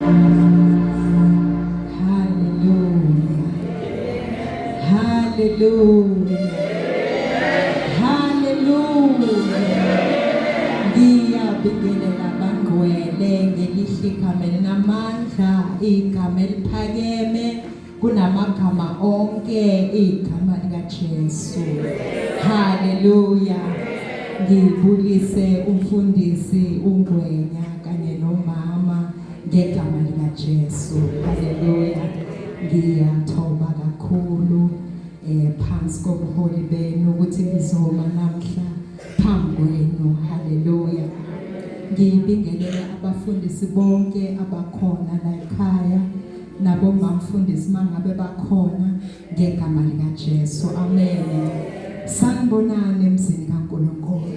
Hallelujah. Hallelujah. Ngiyabingelela bangcwele ngelihle igama elinamandla, igama eliphakeme kunamagama onke, igama likaJesu. Hallelujah. Ngibulise umfundisi uNgwenya kanye nomama ngegama likaJesu. Hallelujah. Ngiyathoba kakhulu phansi kobuholi benu ukuthi ngizoma namhla phambi kwenu. Hallelujah. Ngibingelela abafundisi bonke abakhona la ekhaya nabo mfundisi mangabe bakhona ngegama likaJesu. Amen. Sanibonani emzini kaNkulunkulu.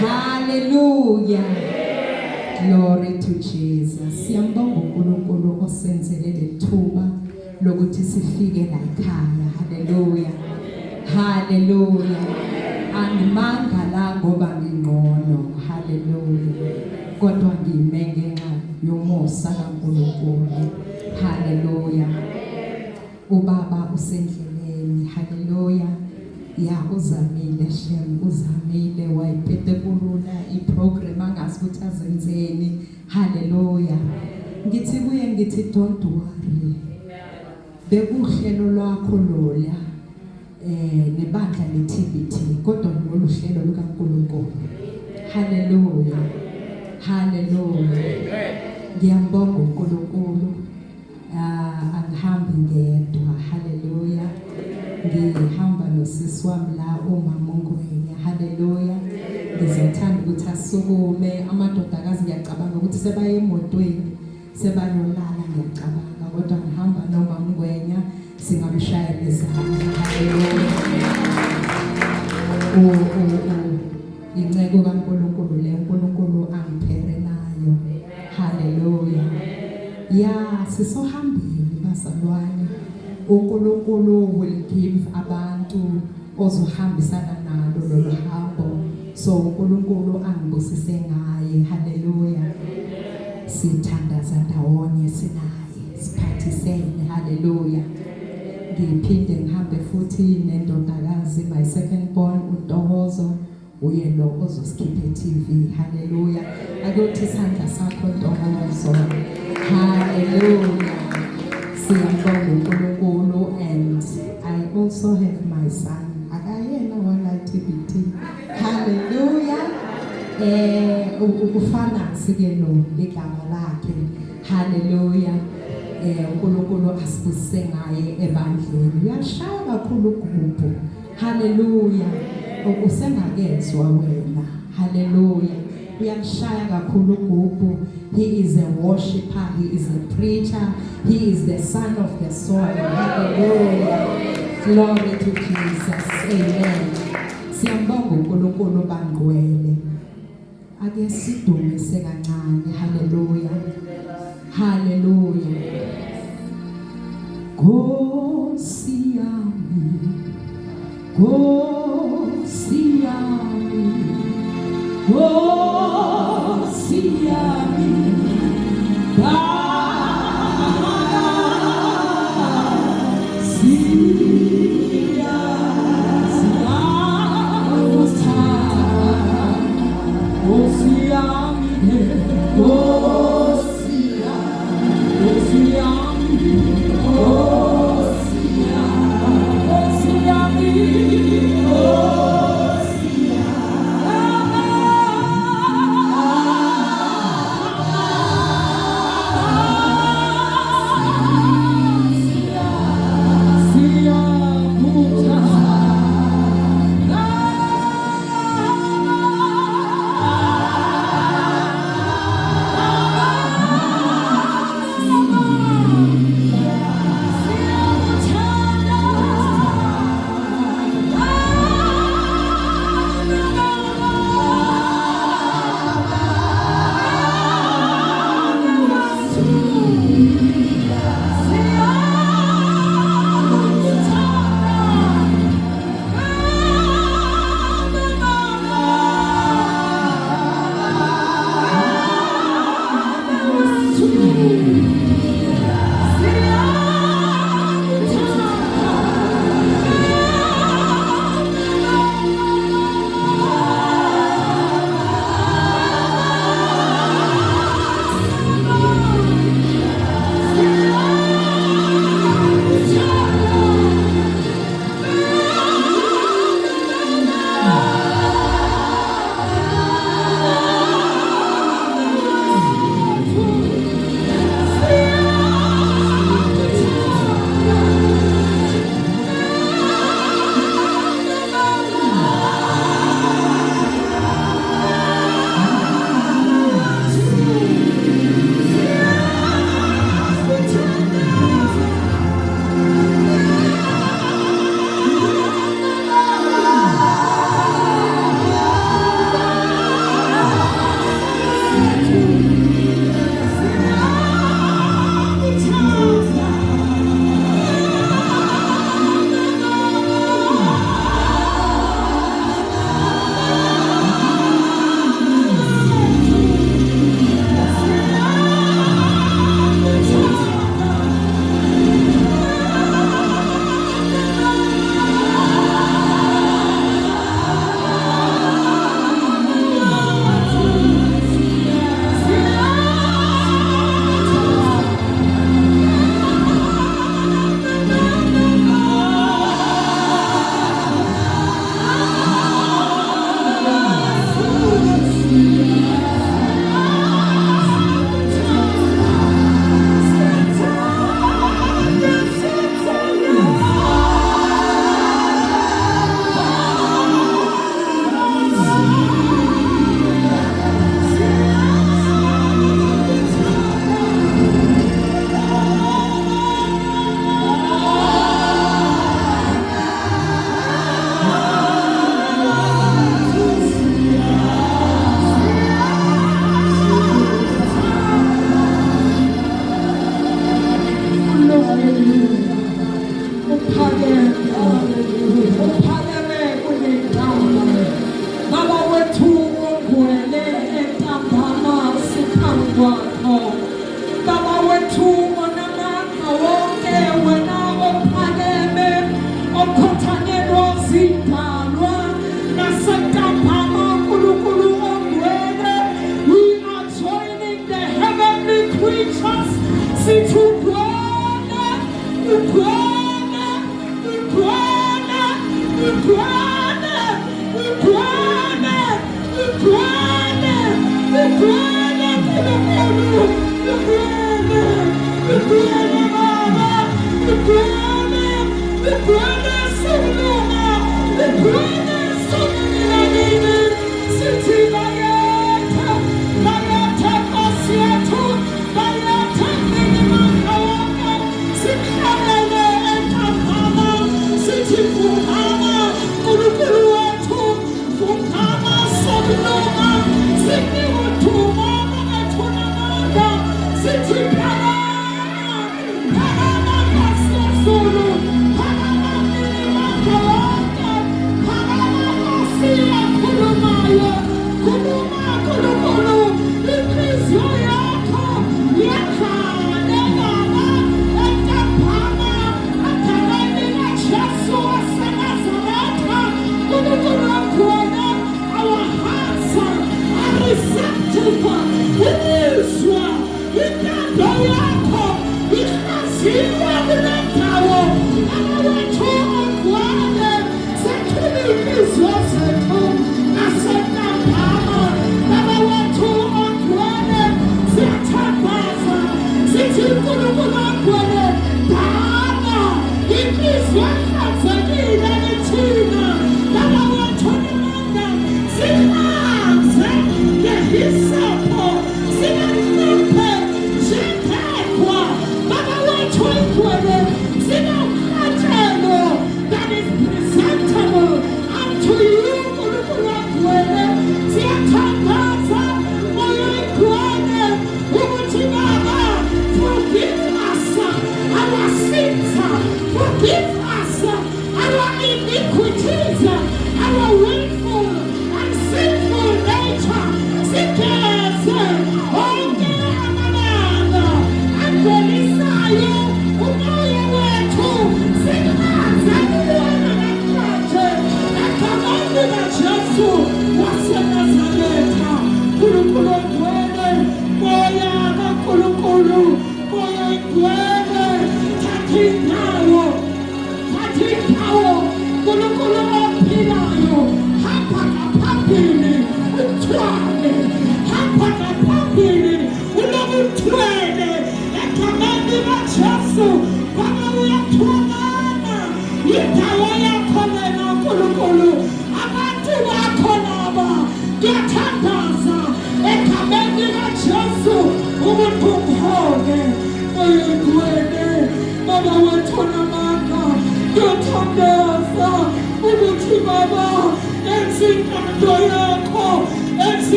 Hallelujah. Glory to Jesus. Siyambonga uNkulunkulu osenzele lethuba lokuthi sifike la ekhaya. Hallelujah. Hallelujah. Angimangala ngoba ngingqono. Hallelujah. Kodwa ngime ngenxa yomusa kaNkulunkulu. Hallelujah. Ubaba usendleleni. Hallelujah. Ya uzamile Shem, uzamile wayiphethe kulula iprogram angazi ukuthi azenzeni. Hallelujah. Ngithi kuye ngithi don't worry. Bekuhlelo lwakho lola nebandla leTBT kodwa lolu hlelo lukaNkulunkulu. Hallelujah. Hallelujah. Ngiyambonga uNkulunkulu. Angihambi ngedwa. Hallelujah. Ngihamba nosisi wami la umama uNgwenya. Hallelujah. Ngizothanda ukuthi asukume amadodakazi ngiyacabanga ukuthi sebaye emotweni sebayolala ngiyacabanga kodwa ngihamba nomama uNgwenya singamshayela izandla. Hallelujah. Inceko kaNkulunkulu le uNkulunkulu angiphere nayo. Hallelujah. Ya sisohambile bazalwane. uNkulunkulu will give abantu ozohambisana nalo lolu hambo. So uNkulunkulu angibusise ngaye. Hallelujah. Sithandaza ndawonye sinaye siphathisene. Hallelujah. Ngiphinde ngihambe futhi nendodakazi my second born uNtokozo uye lo ozosikhipha eTV. Hallelujah. Akuthi isandla sakho Ntokozo. Hallelujah. Siyambonga uNkulunkulu. And I also have my son akayena wala TBT. Hallelujah. Ukufana sike lo igama lakhe. Hallelujah. uNkulunkulu asibusise ngaye ebandleni. Uyashaya kakhulu ugubhu. Hallelujah. Usengakezwa wena. Hallelujah. Uyashaya kakhulu ugubhu. He is a worshipper, he is a preacher, he is the son of the soil. Hallelujah. Glory to Jesus. Amen. Siyambonga uNkulunkulu bangcwele. Ake sidumise kancane. Hallelujah. Hallelujah. Nkosi yami, Nkosi yami, Nkosi yami,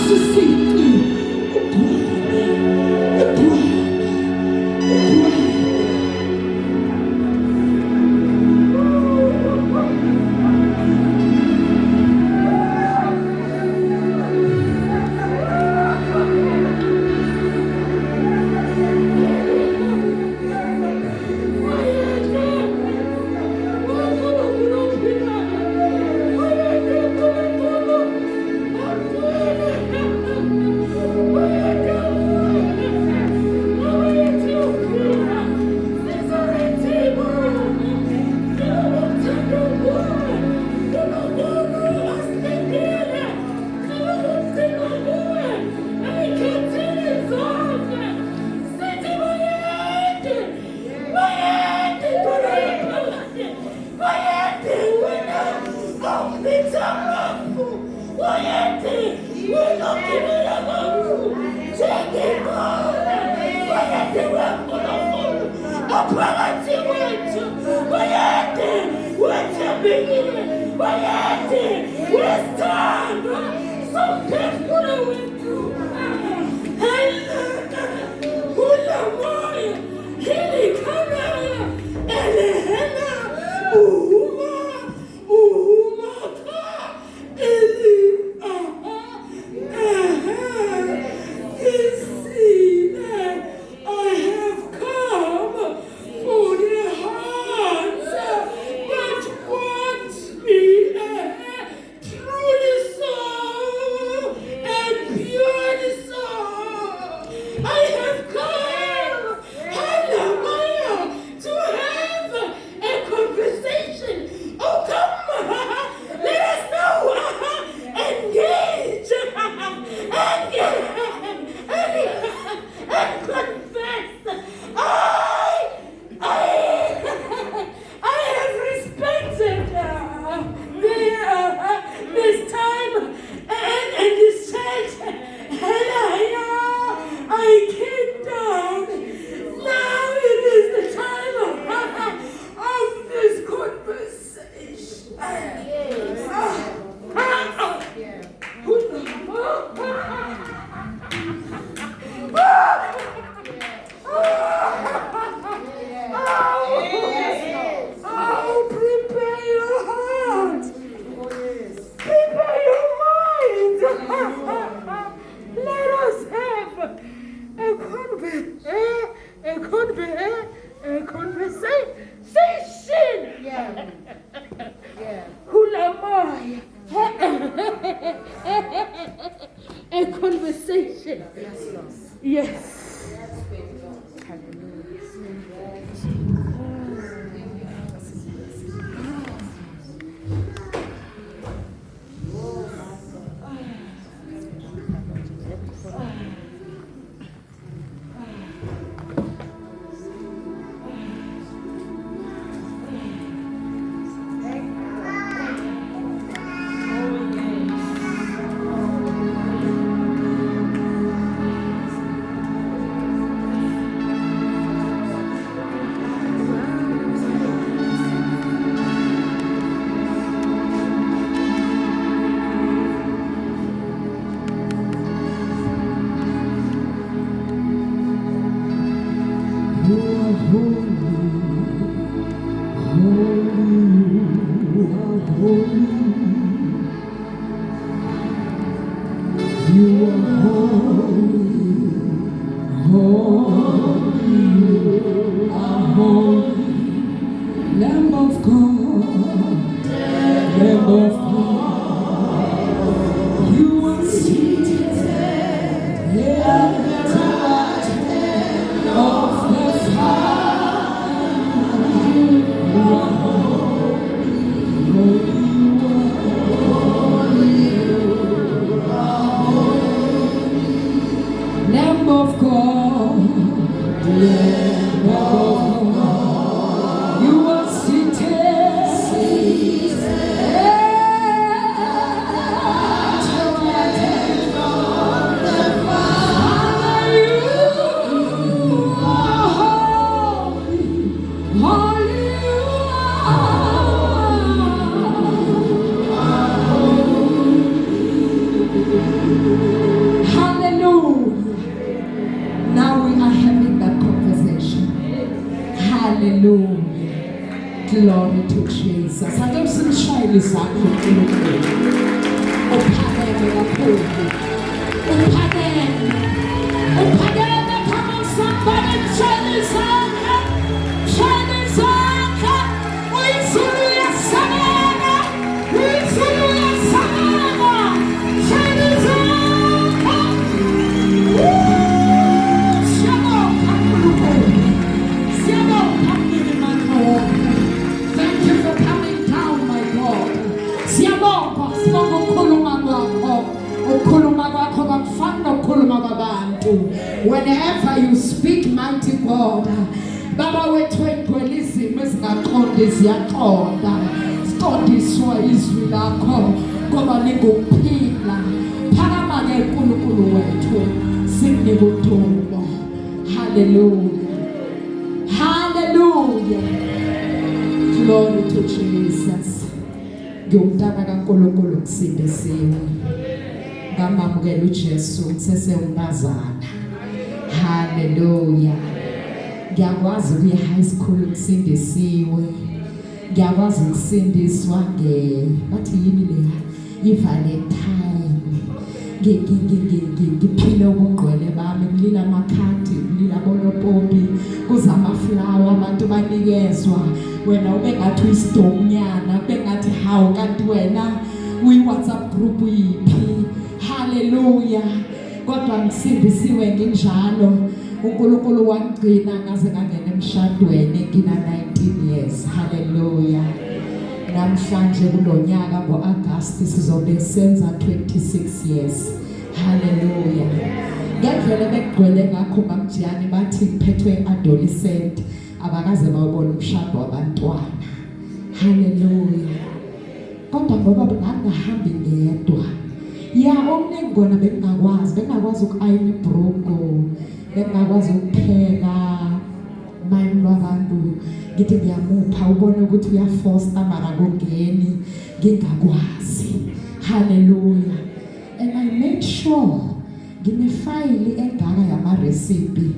ressuscite. A conversation. Yes. Lamb of God, Glory to Jesus. Ake simshayele izandla uNkulunkulu. Uphakeme kakhulu. Uphakeme. Uphakeme. Come on somebody, shayele izandla. Shayele izandla. Uyizulu yasebenza. Uyizulu yasebenza. Shayele izandla. Siyabonga uNkulunkulu. Siyabonga uNkulunkulu. Thank you for coming down, my God. Siyabonga sibonga ukukhuluma kwakho. Ukukhuluma kwakho kakufani nokukhuluma kwabantu. Whenever you speak, mighty God, Baba wethu engcwele izimo ezingaqondi ziyaqonda. Siqondiswa izwi lakho ngoba lingukuphila. Phakama ke uNkulunkulu wethu sikunike udumo. Hallelujah. Hallelujah. Glory to Jesus. Ngiyumntana kaNkulunkulu kusindisiwe. Ngamamukela uJesu sesewumbazana. Hallelujah. Ngiyakwazi ukuya high school kusindisiwe. Ngiyakwazi ukusindiswa bathi yini le i-Valentine. Ngiphile ubungqwele bami kulila amakhadi kulila bonopopi kuzamaflower abantu banikezwa wena ube ngathi uyisidonyana ube ngathi hawu kanti wena uyi-WhatsApp group uyiphi. Hallelujah. Kodwa ngisindisiwe nginjalo. uNkulunkulu wangcina ngaze ngangena emshadweni ngina 19 years. Hallelujah. Namhlanje kulonyaka ngoAugust sizobe senza 26 years. Hallelujah. Ngendlela bekugcwele ngakho ngamjiyani bathi phethwe adolescent abakaze bawubona umshado wabantwana. Hallelujah. Kodwa ngoba bengahambi ngedwa. Omningi ngona bengakwazi ukayina ibrugo, bengakwazi ukupheka. Mayini wabantu ngithi ngiyamupha ubone ukuthi uyafosta mara kungeni ngingakwazi. Hallelujah. And I made sure nginefile engaka yama recipe.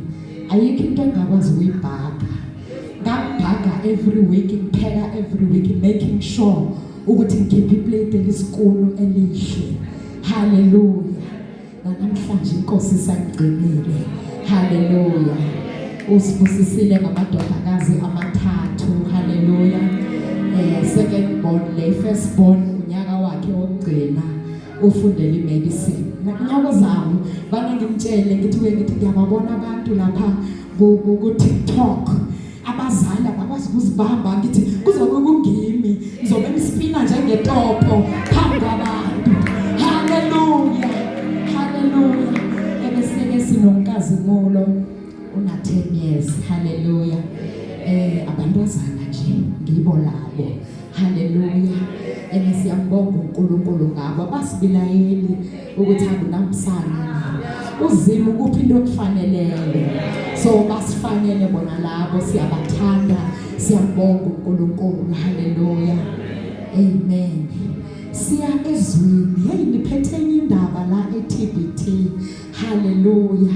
Ayikho into engakwazi ukuyibhaka. Ngabhaka every week, ngipheka every week, making sure ukuthi ngikhiphe iplate eliskulu elihle. Hallelujah. Namhlanje inkosi isangqinile. Hallelujah. Usibusisile ngamadodakazi amathathu. Hallelujah. Second born, le first born unyaka wakhe wokugcina ufundela imedicine. Ngiyabo zami bana ngimtshele ngithi ngiyababona abantu lapha ku TikTok abazali abakwazi ukuzibamba ngithi kuzobe kungimi ngizobe ngispina njengetopo phambi kwabantu. Hallelujah. Hallelujah. Ebeseke sinonkazimulo una 10 years. Hallelujah. Abantwazana nje ngibo labo. Hallelujah. Siyambonga uNkulunkulu ngabo abasibilayeli ukuthi angunamsana uzima ukuphi into okufaneleyo. So basifanele bona labo siyabathanda siyambonga uNkulunkulu. Hallelujah. Amen. Siya ezwini niphethe indaba la eTBT. Hallelujah.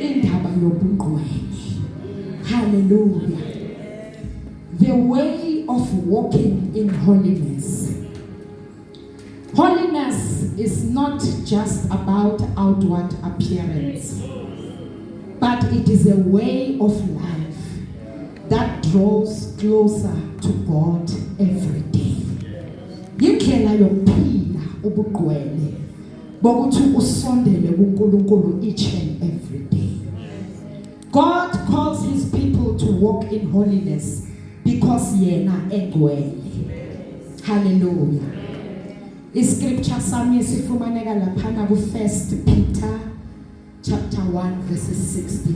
Indaba yobungqwele. Hallelujah. The way of walking in holiness. Holiness is not just about outward appearance, but it is a way of life that draws closer to God every day. Yindlela yokuphila ubungqwele bokuthi usondele kuNkulunkulu each and every day. God calls his people to walk in holiness because yena engcwele. Hallelujah. Iscripture sami sifumaneka laphana ku 1 Peter chapter 1 verses 16.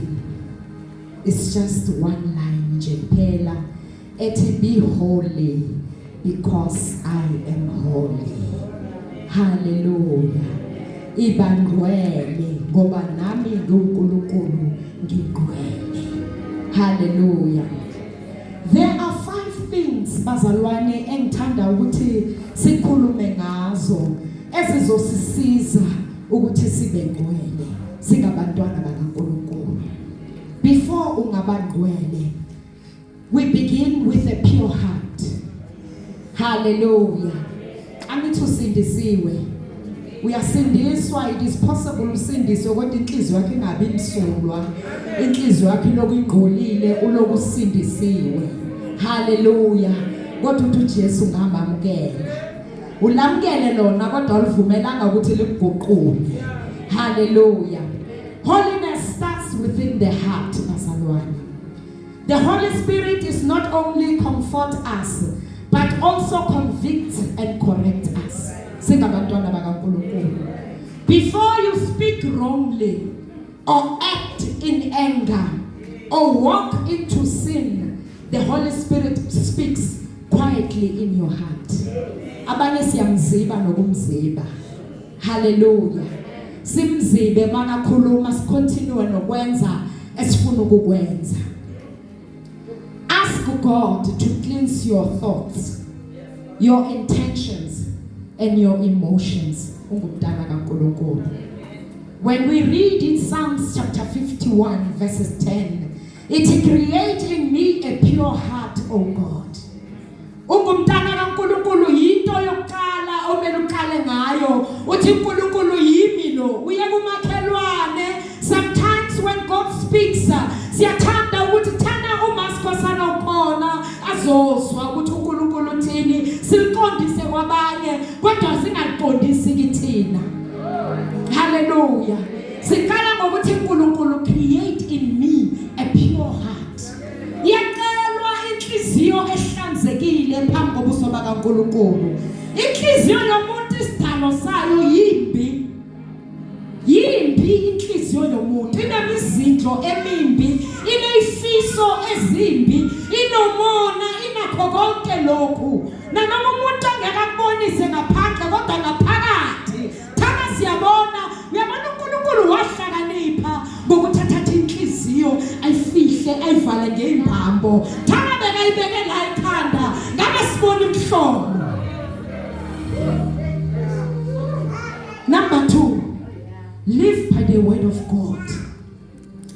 It's just one line nje phela ethi be holy because I am holy. Hallelujah. Ibangcwele ngoba nami nguNkulunkulu ngigcwele. Hallelujah. There are 5 things bazalwane engithanda ukuthi sikhulume ngazo ezizosisiza ukuthi sibe ngcwele singabantwana bakaNkulunkulu. Before ungabangcwele, we begin with a pure heart. Hallelujah. Angithi usindisiwe. Uyasindiswa. It is possible usindiswe kodwa inhliziyo yakhe ingabi imsulwa. Inhliziyo yakhe lokhu ingqolile uloku usindisiwe. Hallelujah. Kodwa uthi uJesu ngamamukela. Ulamkele lona kodwa ulivumelanga ukuthi likuguqule. Hallelujah. Holiness starts within the heart, bazalwane. The Holy Spirit is not only comfort us but also convict and correct us. Singabantwana bakaNkulunkulu. Before you speak wrongly or act in anger or walk into sin, the Holy Spirit speaks quietly in your heart. Abanye siyamziba nokumziba. Hallelujah. Simzibe makakhuluma sicontinue nokwenza esifuna ukukwenza. Ask God to cleanse your thoughts, your intentions and your emotions. Ungumntana kaNkulunkulu. When we read in Psalms chapter 51 verses 10, it creates in me a pure heart, O God. Ungumntana kaNkulunkulu yinto yokuqala omele uqale ngayo. Uthi uNkulunkulu yimi lo. Uye kumakhelwane. Sometimes when God speaks, siyathanda ukuthi thana uMasikhosana ukhona azozwa ukuthi uNkulunkulu uthini. Siqondise kwabanye kodwa singaqondisi kithina. Hallelujah. Siqala ngokuthi uNkulunkulu create in me a pure heart. Yacelwa inhliziyo ehlanzekile phambi kobuso bakaNkulunkulu. Inhliziyo yomuntu isidalo sayo yimbi. Yimbi inhliziyo yomuntu. Inemizindlo emimbi, inezifiso ezimbi, inomona, inakho konke lokhu. Nanoma umuntu angekabonise ngaphandle kodwa ngaphakathi thana siyabona, uyabona uNkulunkulu wahlakanipha ngokuthatha inhliziyo ayifihle ayivale ngeimbambo. Thana bekayibeke la ekhanda ngabe sibona umhlobo. Number 2, live by the word of God.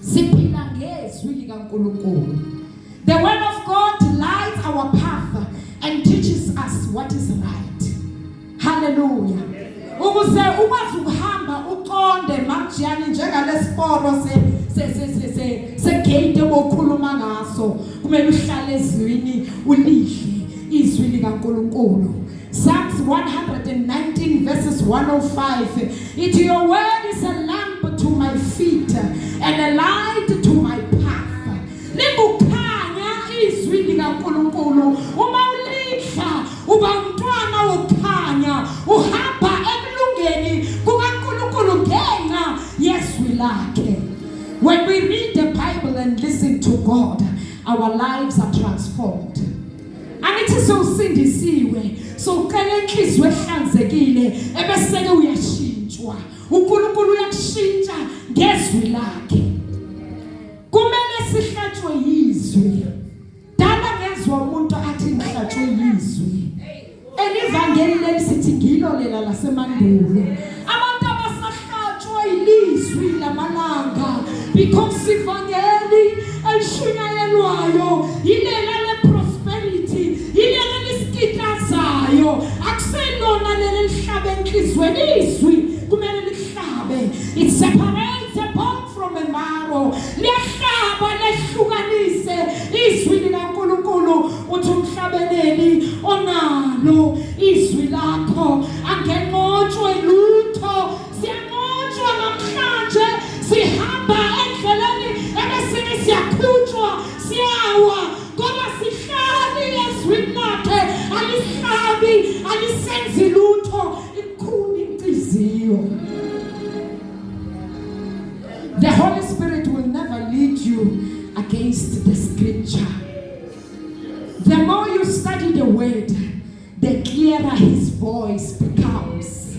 Siphila ngezwi likaNkulunkulu. The word of God lights our path and teaches us what is right. Hallelujah. Ukuze ukwazi ukuhamba uqonde makujani njengalesiporo segate okhuluma ngaso, kumele uhlale ezwini ulihle izwi likaNkulunkulu. Psalms 119 verses 105. It your word is a lamp to my feet and a light to my path. Libukhanya izwi likaNkulunkulu. Uma ulihla uba umntwana wokukhanya, uhamba ekulungeni kukaNkulunkulu ngenxa yezwi lakhe. When we read the Bible and listen to God, our lives are transformed. Angithi sowusindisiwe, sowuqala inhliziyo ehlanzekile, ebeseke uyashintshwa. uNkulunkulu uyakushintsha ngezwi lakhe. Kumele sihlatshwe yizwi. Dala ngezwe umuntu athi ngihlatshwe yizwi. Elivangeli lesithi ngilo lela lasemandulo. Abantu abasahlatshwa ilizwi lamalanga because ivangeli elishunyayelwayo ilela leprosperity, ilela lesikitazayo. Akuselona leli lihlabe enhlizweni, izwi kumele lihlabe. It separates a bone from a marrow. Liyahlaba lehlukanise izwi likaNkulunkulu. Uthi umhlabeleli onalo izwi lakho angenqotshwe lutho. Siyanqotshwa namhlanje, sihamba endleleni ebesini siyakhutshwa, siyawa ngoba sihlali ezwini lakhe. Alihlabi, alisenzi lutho, ikhuni inhliziyo. The Holy Spirit will never lead you against the scripture. The more you study the word, the clearer his voice becomes.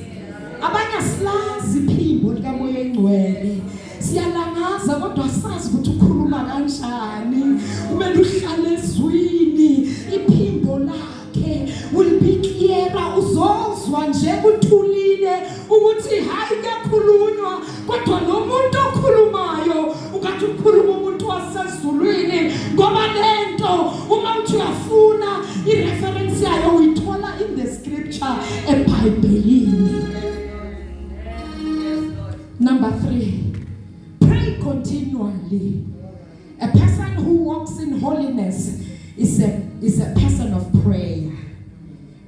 Abanye silazi iphimbo likaMoya Engcwele. Siyalangaza kodwa sazi ukuthi ukhuluma kanjani. Kumele uhlale ezwini, iphimbo lakhe will be clearer. Uzozwa nje kuthulile ukuthi hayi kuyakhulunywa, kodwa lo muntu okhulumayo ungathi ukhuluma umuntu wasezulwini. Ngoba lento uma uthi uyafuna ireference yayo uyithola Number 3, pray continually. A person who walks in holiness is a person of prayer.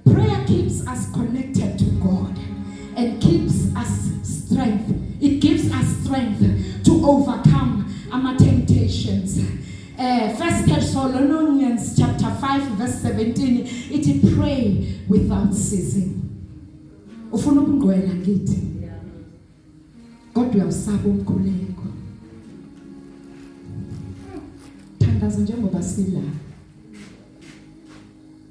Prayer keeps us connected to God and keeps us strength. It gives us strength to overcome our temptations. 1 Thessalonians chapter 5 verse 17, it pray without ceasing. Ufuna ukungcwela ngithi kodwa uyawusaba umkhuleko. Thandaza njengoba sila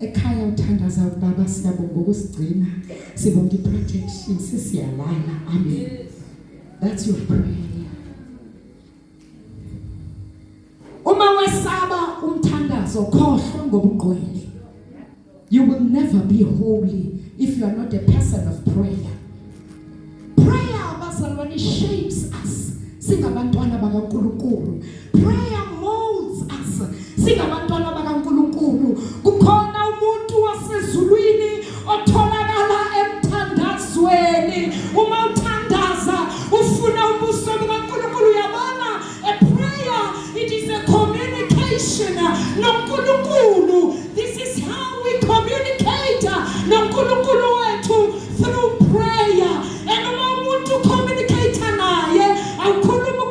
ekhaya, uthandaza ubaba siyabonga ukusigcina, sibonga iprotection, sisiyalala. Amen. That's your prayer. Uma wesaba umthandazo khohlwa ngobungcwele. You will never be holy if you are not a person of prayer. Prayer abazalwane shapes us singabantwana bakaNkulunkulu. Prayer molds us singabantwana bakaNkulunkulu. Kukhona umuntu wasezulwini otholakala emthandazweni. Uma uthandaza ufuna ubuso bakaNkulunkulu, yabona. A prayer, it is a communication noNkulunkulu. This is how we communicate noNkulunkulu wethu, through prayer. And uma umuntu communicate naye awukhuluma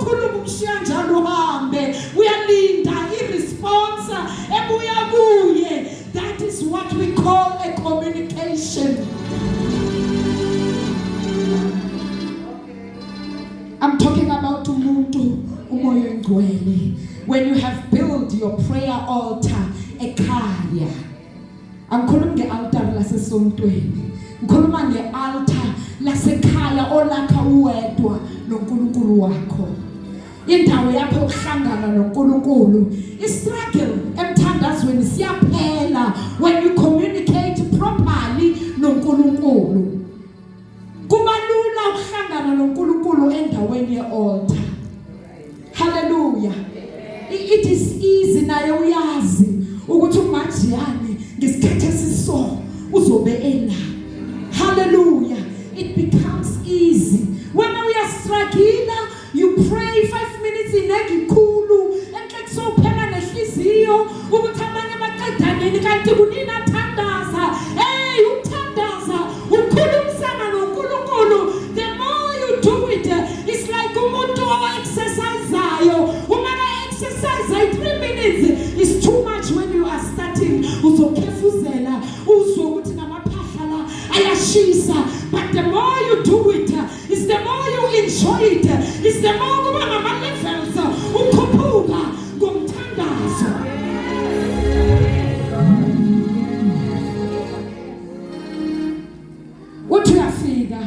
kushiya njalo uhambe, uyalinda iresponse ebuya kuye. That is what we call a communication. I'm talking about umuntu umoya ngcwele. When you have built your prayer altar ekhaya. Angikhulumi nge-altar lasesontweni, ngikhuluma nge-altar lasekhaya olakha uwedwa noNkulunkulu wakho. Indawo yakho ukuhlangana noNkulunkulu. Istruggle emthandazweni siyaphela when you communicate properly noNkulunkulu. Kuba lula ukuhlangana noNkulunkulu endaweni ye-altar. Hallelujah. It is easy naye uyazi ukuthi umajiyane ngesikhathi esiso uzobe ela. Hallelujah. It becomes easy. When we are struggling, you pray 5 minutes inegikhulu enhle so phela nehliziyo ukuthi abanye baqedaneni kanti kunina thandaza. Hey, uthandaza ukhulumisana noNkulunkulu. The more you do it, it's like umuntu oexerciseayo. Uma exercise 3 minutes is too much when you are starting. Uzokhefuzela uzwe ukuthi namaphahla ayashisa. But the more you do it, is the more you enjoy it. Is the more kuba ngama levels ukhuphuka ngomthandazo. Uthi uyafika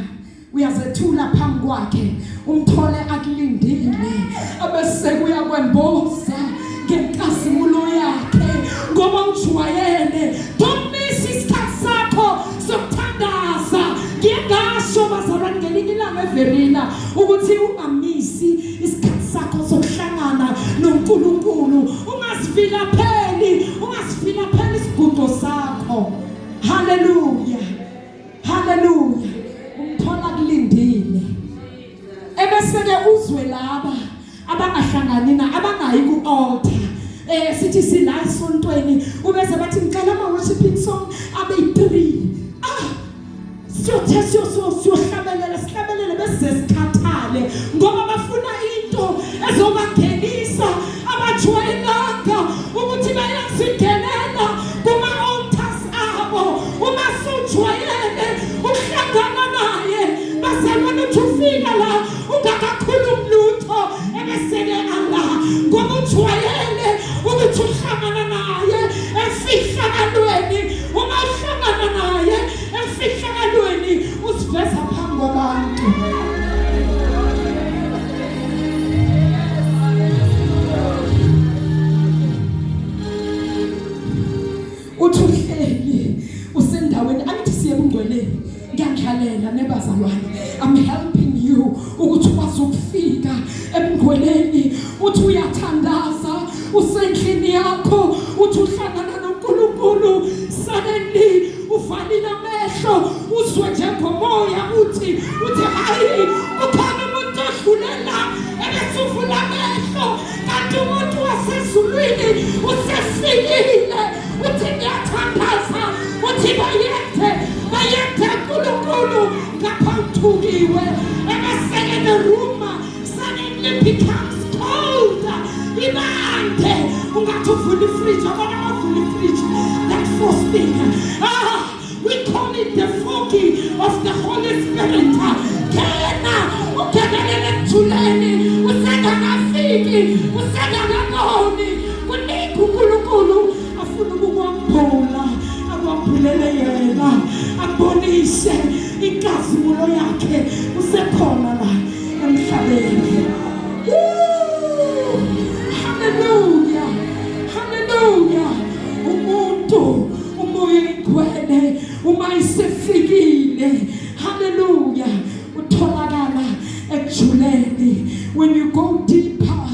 uyazethula phambi kwakhe, umthole akulindile, abese kuyakwemboza ngenkazimulo yakhe ngoba ujwayele. Don't miss isikhathi sakho sokuthandaza. Ngingasho bazalwane ngelinye ilanga everina ukuthi ungamisi isikhathi sakho sokuhlangana noNkulunkulu. Ungasifilapheli isigundo sakho. Hallelujah. Hallelujah. Umthola kulindile. Ebese-ke uzwe laba abangahlangani na abangayi ku-altar. Sithi sila esontweni ubese bathi ngicela ama-worshiping song abe 3. Sihlabelele bese sikhathale ngoba bafuna into ezobangenisa abajwayelanga ukuthi bayazingenela kuma-altars abo. Uma sujwayele ukuhlangana naye bazalwane uthi ufika la ungakakhulumi lutho ebese-ke Allah ngoba ujwayele ukuthi uhlangana naye efihlakalweni. Uma uhlangana naye efihlakalweni usiveza phambi kwabantu. Uthi uhleli usendaweni angithi siye ebungcweleni, ngiyandlalela nebazalwane. I'm helping you ukuthi ukwazi ukufika ebungcweleni. Uthi uyathandaza usendlini yakho, uthi uhlangana noNkulunkulu, suddenly uvalile amehlo uzwe njengomoya uthi hayi ukhona umuntu usengakafiki usengakaboni kuningi uNkulunkulu afuna ukukwambula akwambulele yena abonise inkazimulo yakhe usekhona la emhlabeni. Hallelujah, hallelujah. Umuntu umoya ingcwele uma isefikile, hallelujah, utholakala ekujuleni. When you go deeper,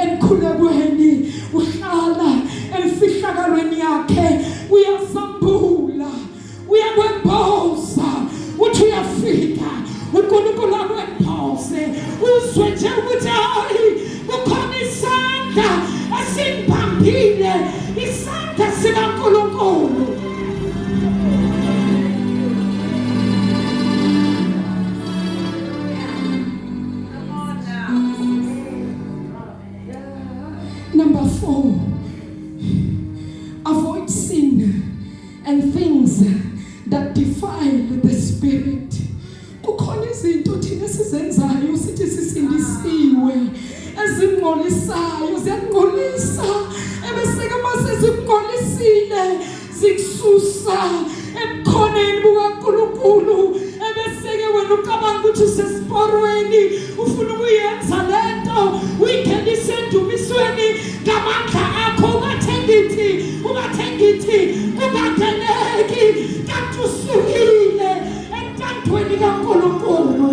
enkhulekweni uhlala emfihlakalweni yakhe, uyasambula, uyakwemboza, uthi uyafika uNkulunkulu akwemboze, uzwe nje ukuthi hayi kukhona isandla esimbambile, isandla sikaNkulunkulu. Number 4, avoid sin and things that defile the spirit. Kukhona izinto thina sizenzayo sithi sisindisiwe ezingcolisayo, ziyangcolisa, ebese mase zingcolisile zikususa ebukhoneni bukaNkulunkulu, ebese ke wena ucabanga ukuthi usesiporweni ufuna ukuyenza lento uyingenise endumisweni ngamandla akho, ungathengithi kungangeneki kanti usukile entandweni kaNkulunkulu.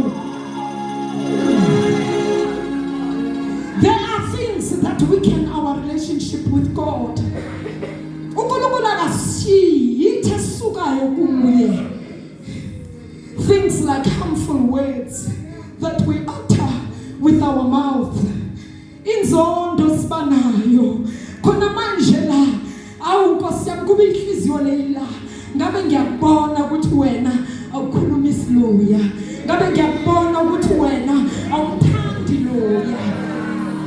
There are things that weaken our relationship with God. uNkulunkulu akasiyi ithe sukayo kuye. Things like harmful words that we utter with our mouth. Inzondo sibanayo khona manje la, awu Nkosi yami kube inhliziyo leyila, ngabe ngiyakubona ukuthi wena awukhuluma isiluya, ngabe ngiyakubona ukuthi wena awuthandi loya.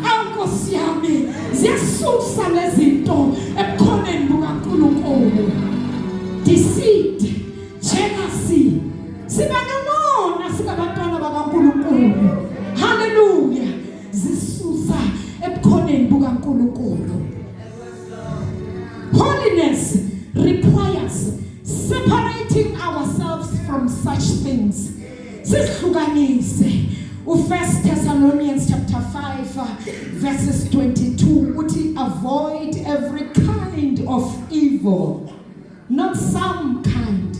Awu Nkosi yami ziyasusa lezinto ebukhoneni bukaNkulunkulu. Deceit, jealousy, sibanona sikabantwana bakaNkulunkulu, hallelujah, zisusa ebukhoneni bukaNkulunkulu. Holiness requires separating ourselves from such things. Sihlukanise. 1 Thessalonians chapter 5 verses 22 uthi avoid every kind of evil, not some kind,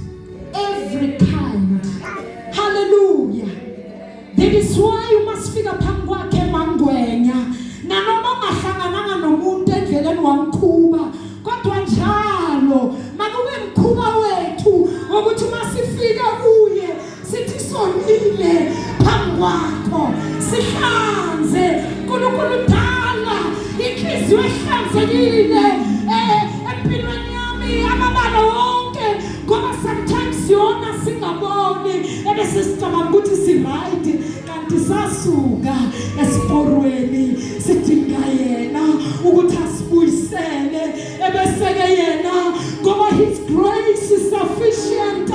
every kind. Hallelujah. That is why you must figure phambi kwakhe mangwenya nanoma ungahlangananga nomuntu endleleni wamkhuba, kodwa njalo makube mkhuba wethu ngokuthi masifika kuye sithi sonile phambi kwakho, sihlanze. uNkulunkulu dala inhliziyo ehlanzekile empilweni yami amabala wonke, ngoba sometimes yona singaboni ebese sicabanga ukuthi si-right kanti sasuka esiporweni sidinga yena ukuthi asibuyisele, ebese-ke yena ngoba his grace is sufficient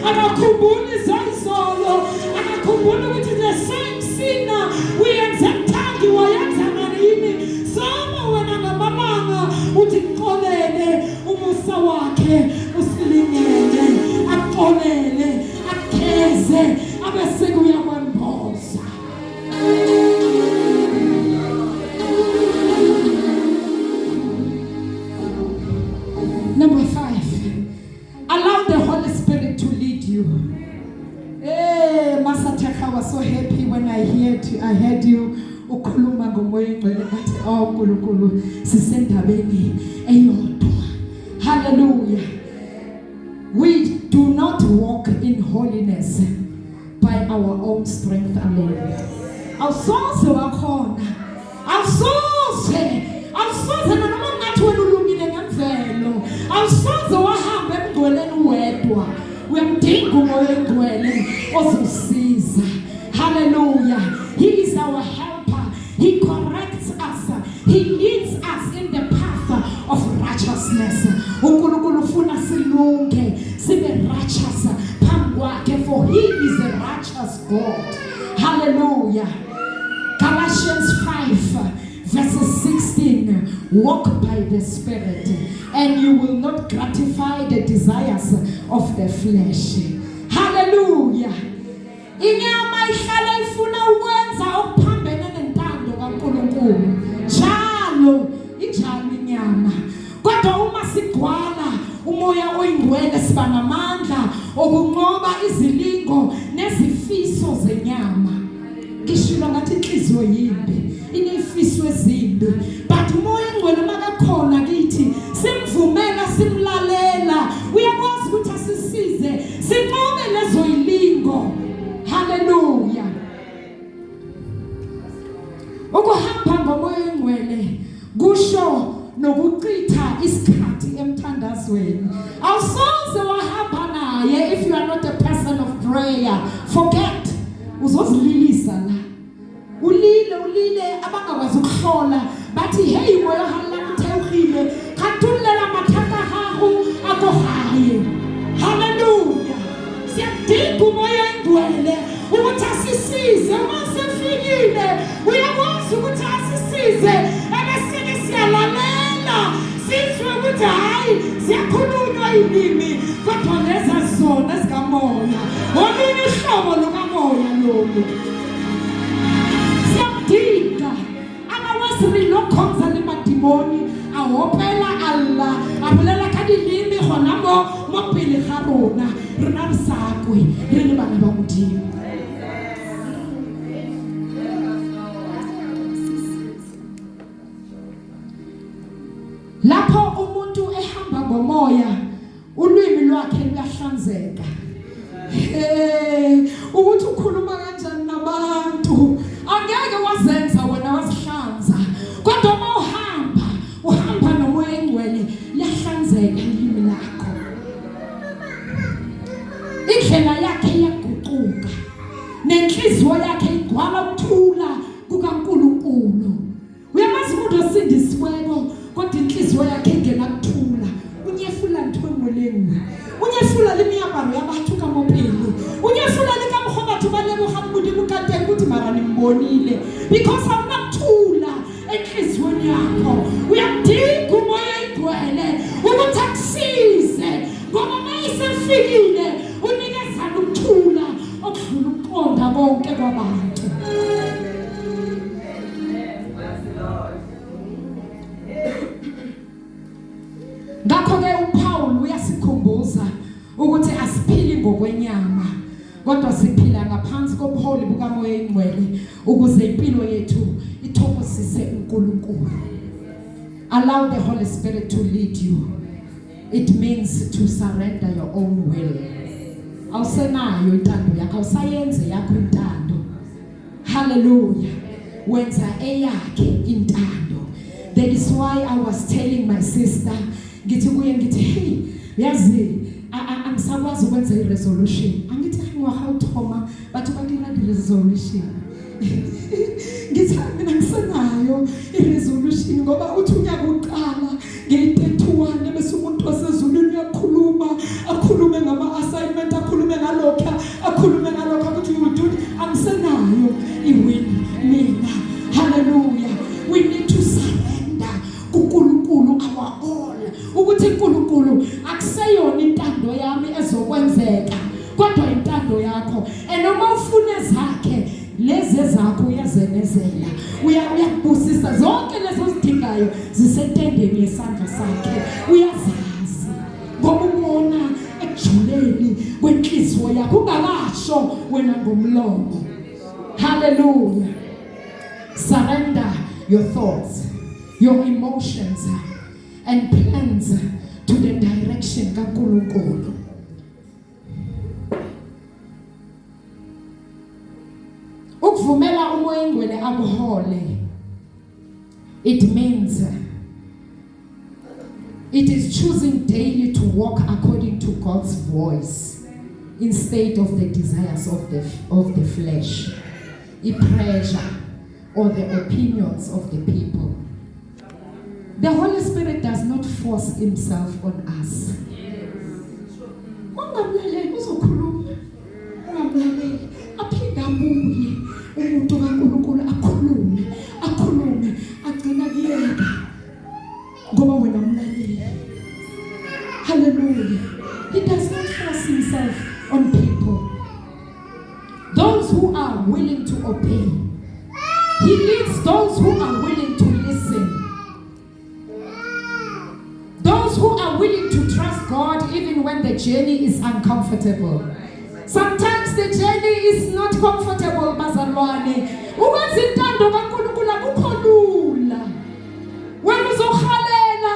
akakhumbuli izolo, akakhumbuli ukuthi the same sinner uyenze mthangi wayenza ngalini, soma wena ngamalanga uthi kuxolele umusa wakhe usilingele, akuxolele akukeze abese kuyakwemboza. Number 5, allow the Holy Spirit to lead you. Hey, Master Teka, I was so happy when I heard you ukhuluma ngomoya ingcwele ngathi uNkulunkulu sisendabeni eyodwa. Hallelujah. We do not walk in holiness by our own strength alone. Awusoze wakhona, awusoze nanoma ngathi wena ulungile ngemvelo, awusoze wahamba emngcweleni wedwa, uyamdinga umoya engcwele ozosiza. Hallelujah. He is our helper. He corrects us. He leads us in the path of righteousness. uNkulunkulu ufuna silunge, sibe righteous phambi kwakhe, for he is a righteous God. Hallelujah. Galatians 5 Verse 16, walk by the Spirit, and you will not gratify the desires of the flesh. Hallelujah. Inyama ihlala ifuna ukwenza okuphambene nentando kaNkulunkulu. Njalo inyama. Kodwa uma sigcwala umoya oyingcwele siba namandla okunqoba izilingo nezifiso zenyama. Ngishilo ngathi inhliziyo yimbi, inefiso ezimbi, but umoya oyingcwele makakhona kithi simvumela simlalela uyakwazi ukuthi asisize sinqobe lezo ilingo. Hallelujah. Ukuhamba ngomoya oyingcwele kusho nokuchitha isikhathi emthandazweni. Awusoze wahamba naye if you are not a person of prayer. Forget. Uzozililisa la. Ulile abangakwazi ukuhlola bathi hey moya hala kuthewile khathulela mathaka hahu akohaye. Hallelujah. Siyadinga umoya oyingcwele ukuthi asisize uma sefikile. Uyakwazi ukuthi asisize ebesike siyalalela sizwe ukuthi hayi siyakhulunywa ilimi kodwa leza zona zikamoya olunye uhlobo lukamoya lolu. Siyadinga abawasiri lokhonza lemadimoni awopela Allah abulela ka dilimi gona mo pele ga rona rena re sakwe re le bana ba Modimo. Lapho umuntu ehamba ngomoya ulwimi lwakhe luyahlanzeka. Ukuthi ukhuluma kanjani nabantu angeke wazenza wena wasihlanza, kodwa uma uhamba nomoya oyingcwele liyahlanzeka ilimi lakho. Indlela yakhe iyaguquka nenhliziyo yakhe igcwala ukuthula kukaNkulunkulu. Uyamazi umuntu osindisiweko kodwa inhliziyo yakhe ingena kuthula. Unyefula nthongolengwe. Unyefula lemiyabaro yabantu kamopheli. Unyefula likamhoba thubalebo hamudi mukade ukuthi mara nimbonile because awunakuthula enhliziyweni yakho. Uyadinga umoya oyingcwele ukuthi akusize ngoba mayisefikile unikezana ukuthula okudlula ukuqonda konke kwabantu. Ngakho-ke uPaul uyasikhumbuza ukuthi asiphili ngokwenyama kodwa siphila ngaphansi kobuholi bukamoya oyingcwele ukuze impilo yethu ithokozise uNkulunkulu. Allow the Holy Spirit to lead you. It means to surrender your own will. Awusenayo intando yakho, awusayenze yakho intando. Hallelujah. Wenza eyakhe intando. That is why I was telling my sister ngithi kuye ngithi hey yazi angisakwazi ukwenza i-resolution. Angithi ngwahawuthoma bathu badira i-resolution. Ngithi mina ngisenayo i-resolution ngoba uthi unyaka uqala nge-31 bese umuntu wasezulwini uyakhuluma akhulume ngama-assignment akhulume ngalokho ukuthi umuntu angisenayo i-will mina. Hallelujah. We need to surrender kuNkulunkulu our all. Ukuthi uNkulunkulu akuseyona intando yami ezokwenzeka kodwa intando yakho. Enoma ufune zakhe lezi zakho uyazenezela. Uyakubusisa zonke lezo zidingayo zisetendeni yesandla sakhe. Uyazazi ngoba ubona ekujuleni kwenhliziyo yakho ungakasho wena ngomlomo. Hallelujah. Surrender your thoughts, your emotions and plans to the direction kaNkulunkulu. Ukuvumela umoya oyingcwele akuhole. It means it is choosing daily to walk according to God's voice instead of the desires of the flesh, the pressure or the opinions of the people. The Holy Spirit does not force himself on us. Ungamlaleli uzokhuluma. Ungamlaleli aphinda abuye umuntu kaNkulunkulu akhulume agcine obey. He leads those who are willing to listen. Those who are willing to trust God even when the journey is uncomfortable. Sometimes the journey is not comfortable, bazalwane. Ukwenza intando kaNkulunkulu akukho lula. Wena uzokhalela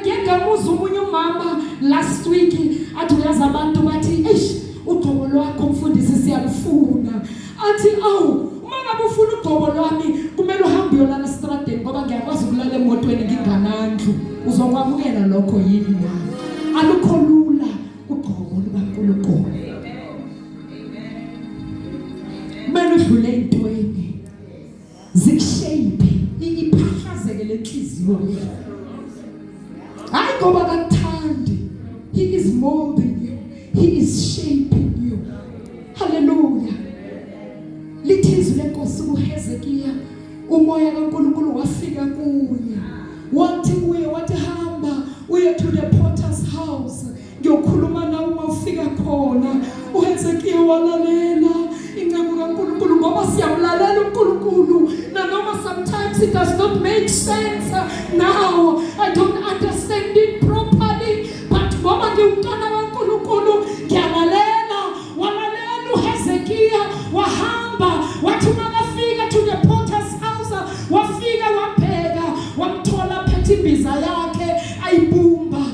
ngengamuza umunye umama last week athi uyazi abantu bathi eish ugqobo lwakho mfundisi siyalufuna. Athi awu uma ngabe ufuna ugqobo lwami kumele uhambe uyolala estradeni ngoba ngiyakwazi ukulala emotweni nginganandlu. Uzokwamukela lokho yini na? Alukho lula ugqobo lukaNkulunkulu. Manje udlule intweni zikushape iphahlazeke lenhliziyo leyo. Hayi ngoba kathandi. He is molding you. He is shaping you. Hallelujah. Lithizwe lenkosi kuHezekiya umoya kaNkulunkulu wafika kuye. Wathi kuye wathi hamba uye to the potter's house. Ngiyokhuluma nawe uma ufika khona. uHezekiya walalela inceku kaNkulunkulu ngoba siyamlalela uNkulunkulu. Nanoma sometimes it does not make sense. Now I don't understand it properly, but ngoba ngiwumntwana kaNkulunkulu ngiyalalela. Walalela uHezekiya wahamba wathi makafika to the potter's house wafika wabheka wamthola phethe imbiza yakhe ayibumba.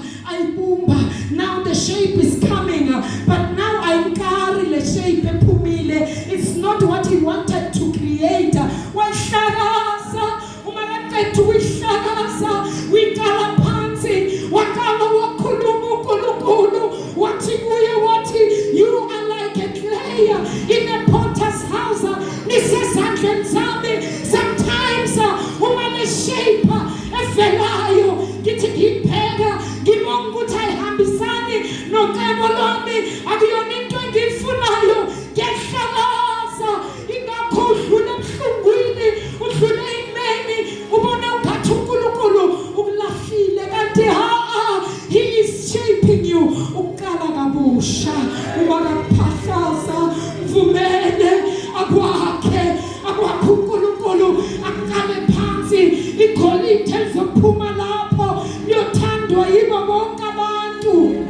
Now the shape is coming, but now I carry the shape ephumile. It's not what he wanted to create. Wahlakaza umakathethu wihlakaza wikala phansi wakala wakhuluma uNkulunkulu wathi kuye wathi you are like a clay in a potter's house. Nisezandleni zami. Sometimes uma le shape efelayo ngithi ngibheka ngibonga ukuthi ayihambisani nocebo lwami akuyona into engiyifunayo ngiyahlakaza ingakho udlule ebuhlungwini udlule imeni ubone ungathi uNkulunkulu ukulahlile kanti he is shaping you ukala kabusha ubakaphahlaza mvumele akwakhe uNkulunkulu akale phansi igolide lizophuma lapho liyothandwa yibo bonke abantu.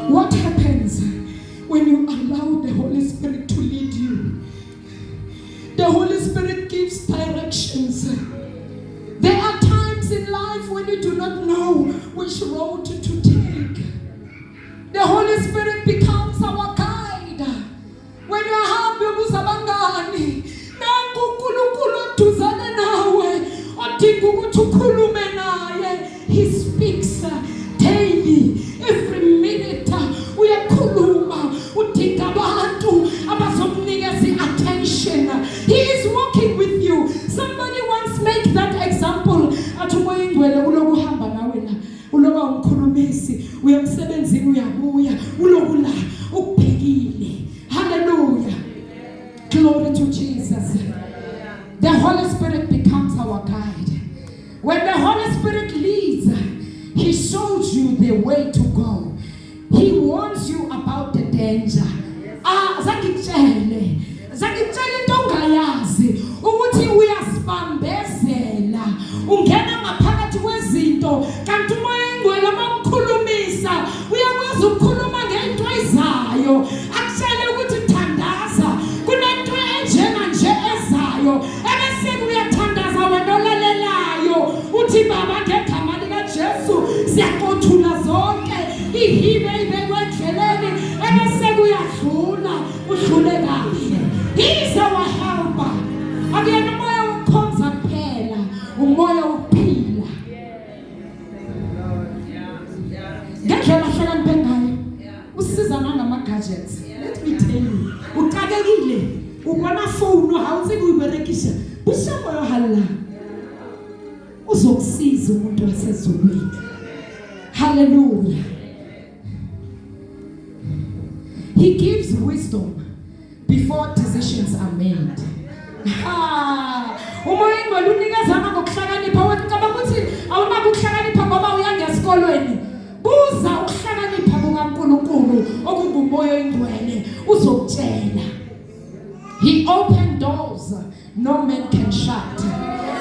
What happens when you allow the Holy Spirit to lead you? The Holy Spirit gives directions. There are times in life when you do not know which road to take. The Holy Spirit becomes our guide. When you are happy ukuzabangani, nangu uNkulunkulu oduzane nawe, odinga ukuthi ukhulume naye. He speaks daily, every minute. Uyakhuluma, udinga abantu abazomnikeza attention. He is walking with you. Somebody once made that example. Athi umoya ingcwele uloku hamba nawe la. Uloba umkhulumisi, uyamsebenzini uyabuya, uloku la ubhekile. Hallelujah. Glory to Jesus. The Holy Spirit becomes our guide. When the Holy Spirit leads, He shows you the way to go. He warns you about the danger. Zakitshele into ongayazi ukuthi uyasibambezela ungena ngaphakathi kwezinto kanti umoya engcwele mamkhulumisa uyakwazi ukukhuluma ngento ezayo akutshele ukuthi thandaza kunento enjena nje ezayo ebese uyathandaza wena olalelayo uthi baba ngegama lika Jesu siyakothula zonke ihibe ibekwe endleleni ebese kuyadlula udlule kahle. He is our helper. Akuyena umoya wokukhonza kuphela umoya wokuphila. Ngendlela hlakaniphe ngayo usiza nangama gadgets. Let me tell you uqakekile ubona phone hawuthi kuyiberekisha bushamoyo hala uzokusiza umuntu wasezulwini. Hallelujah. He gives wisdom before decisions are made. Umoya ingcwele unikezana ngokuhlakanipha wena kaba kuthi awunako ukuhlakanipha ngoba uya ngesikolweni. Buza ukuhlakanipha kukaNkulunkulu okungumoya ingcwele uzokutshela. He opened doors no man can shut.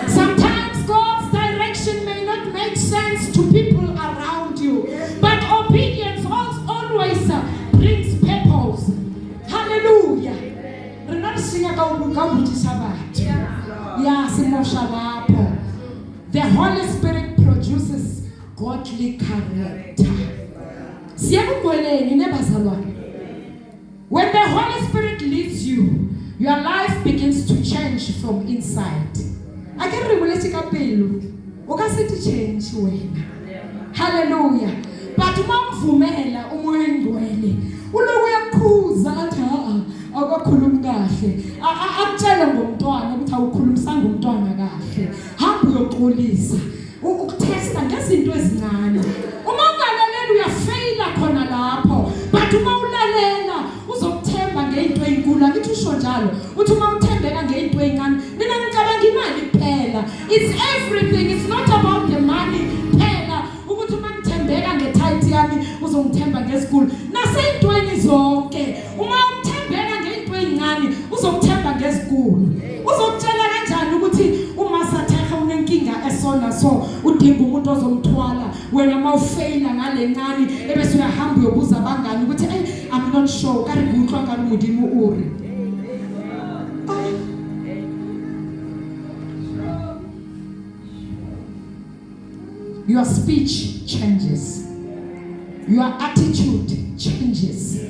Sometimes God's direction may not make sense to people around you, but obedience always brings purpose. Hallelujah. The Holy Spirit produces godly character. When the Holy Spirit leads you, your life begins to change from inside. I can relate to change wena. Hallelujah. But umvumela umoya ingcwele uloku yakhuza athi akakhulumi kahle akutshela ngomntwana ukuthi awukhulumisanga umntwana kahle hamba uyoxolisa ukutesta ngezinto ezincane uma ungalaleli uyafaila khona lapho but uma ulalela uzokuthemba ngeinto ezinkulu akithi usho njalo uthi uma uthembeka ngeinto ezincane mina ngicabanga imali kuphela. It's everything. It's not about the money phela ukuthi uma ngithembeka ngetithe yami uzongithemba ngesikhulu naseyintweni zonke uma uthembeka ngeinto ezincane uzokuthemba ngesikhulu. Uzokutshela kanjani ukuthi uma sathatha unenkinga esona so udinga umuntu ozomthwala wena mawufaila ngalencane ebese uyahamba uyobuza abangani ukuthi I'm not sure kari kuhlwa ngalo mudimo uri. Your speech changes. Your attitude changes.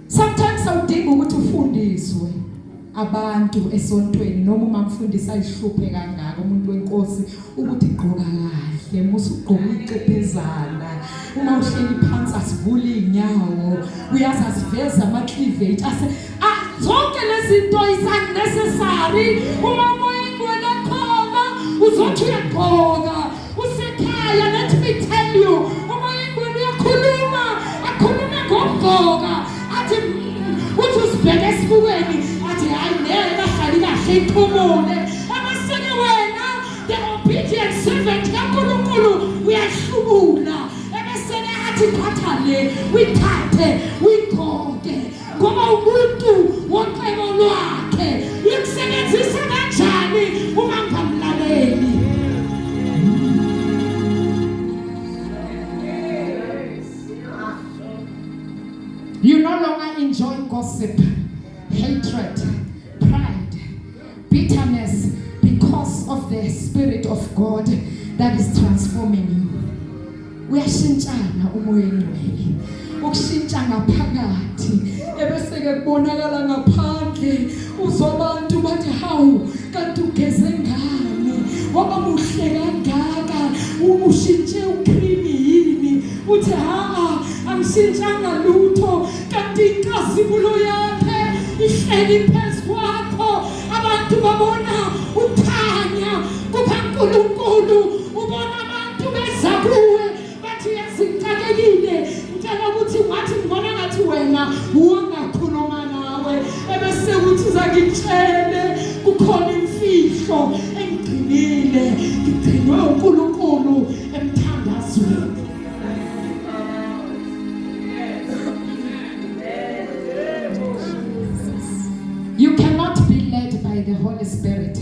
Sometimes awudinga ukuthi ufundiswe abantu esontweni noma uma mfundisa ihluphe kangaka umuntu wenkosi ukuthi igqoka kahle musugqoka iqephezana uma uhleli phansi asivule inyawo uyazi asiveza ama cleavage zonke lezi zinto is unnecessary uma umoya ingcwele khona uzothi uyagqoka usekhaya. Let me tell you umoya ingcwele uyakhuluma akhuluma ngokugqoka athi uthi usibheke esibukweni athi hayi ngeke bahlali kahle iqhumule amaseke wena the obedient servant kaNkulunkulu uyahlubula ebesene athi thatha le uyithathe uyigqoke ngoba umuntu wonqebo lwakhe likusebenzisa kanjani uma ngamlaleli. You no longer enjoy gossip, hatred, pride, bitterness because of the Spirit of God that is transforming you. Uyashintshana umoya ingcwele. Ukushintsha ngaphakathi ebese ke kubonakala ngaphandle uzobantu bathi hawu kanti ugeze ngani waba muhle kangaka ushintshe ucream yini uthi angishintshanga lutho kanti inkazimulo yakhe ihleli phezu kwakho abantu babona ukhanya kukaNkulunkulu ubona abantu beza kuwe bathi yazintakekile ngicela ukuthi wathi ngibona ngathi wena ungakhuluma nawe ebese uthi zakitshele kukhona imfihlo engigcinile ngigcinwe uNkulunkulu emthandazweni. You cannot be led by the Holy Spirit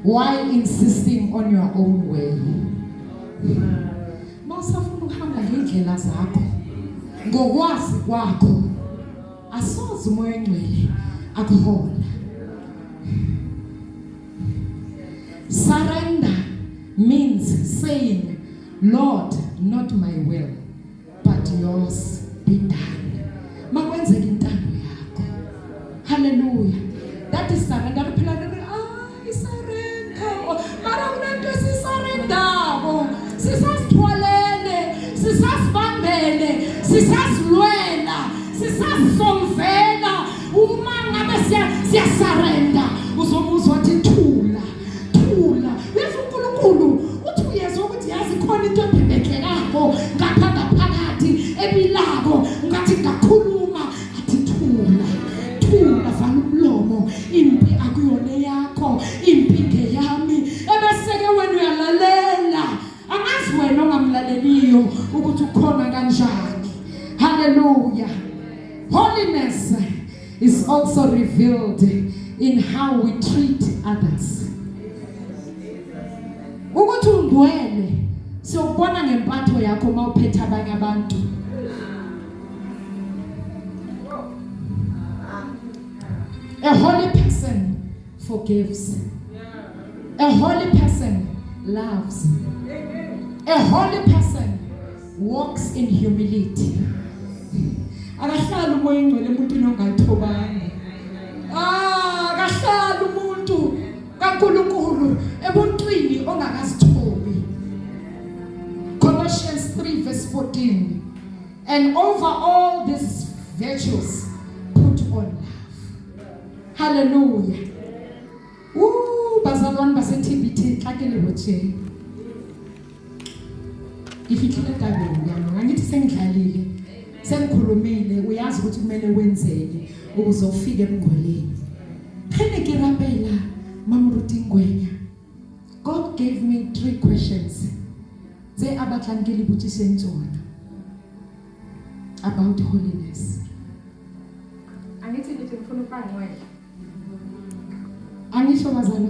while insisting on your own way. Mawusafuna ukuhamba ngendlela zakho ngokwazi kwakho asoze umoya ingcwele akuhola. Surrender means saying, Lord, not my will, but yours be done. Makwenzeke intando yakho. Hallelujah. That is surrender. Surrender. Mara unento surrender. Sisasithwalele, sisasibambele, sisasilwela, sisasolvela. Uma ngabe siya uzomuzwa wathi thula. Yesu uNkulunkulu uthi uyezwa ukuthi yazi khona into ebhebhedlekako ngapha ngaphakathi ebilako ngathi ngakhuluma athi thula akuyona yakho impilo yami ebese ke wena uyalalela angazi wena ongamlaleliyo ukuthi ukhona kanjani. Hallelujah. Holiness is also revealed in how we treat others. Ukuthi ungcwele siyobona ngempatho yakho mawuphethe abanye abantu. A holy person forgives. A holy person loves. A holy person walks in humility. Akahlala umoya engcwele emuntwini ongayithobanga. Akahlala umuntu kaNkulunkulu emuntwini ongakazithobi. Colossians 3:14. And over all these virtues put on love. Hallelujah. Bazalwane baseTBT xa ke lihotshe. Ifihlile tabeni yami ngithi sengidlalile. Sengikhulumile uyazi ukuthi kumele wenzeni ukuze ufike ebungcweleni. Khene ke rapela Mamuruti Ngwenya. God gave me 3 questions. Ze abatlankeli butshise ntsona about holiness. Angithi ngifuna ukubangcwele. Angisho bazalwane.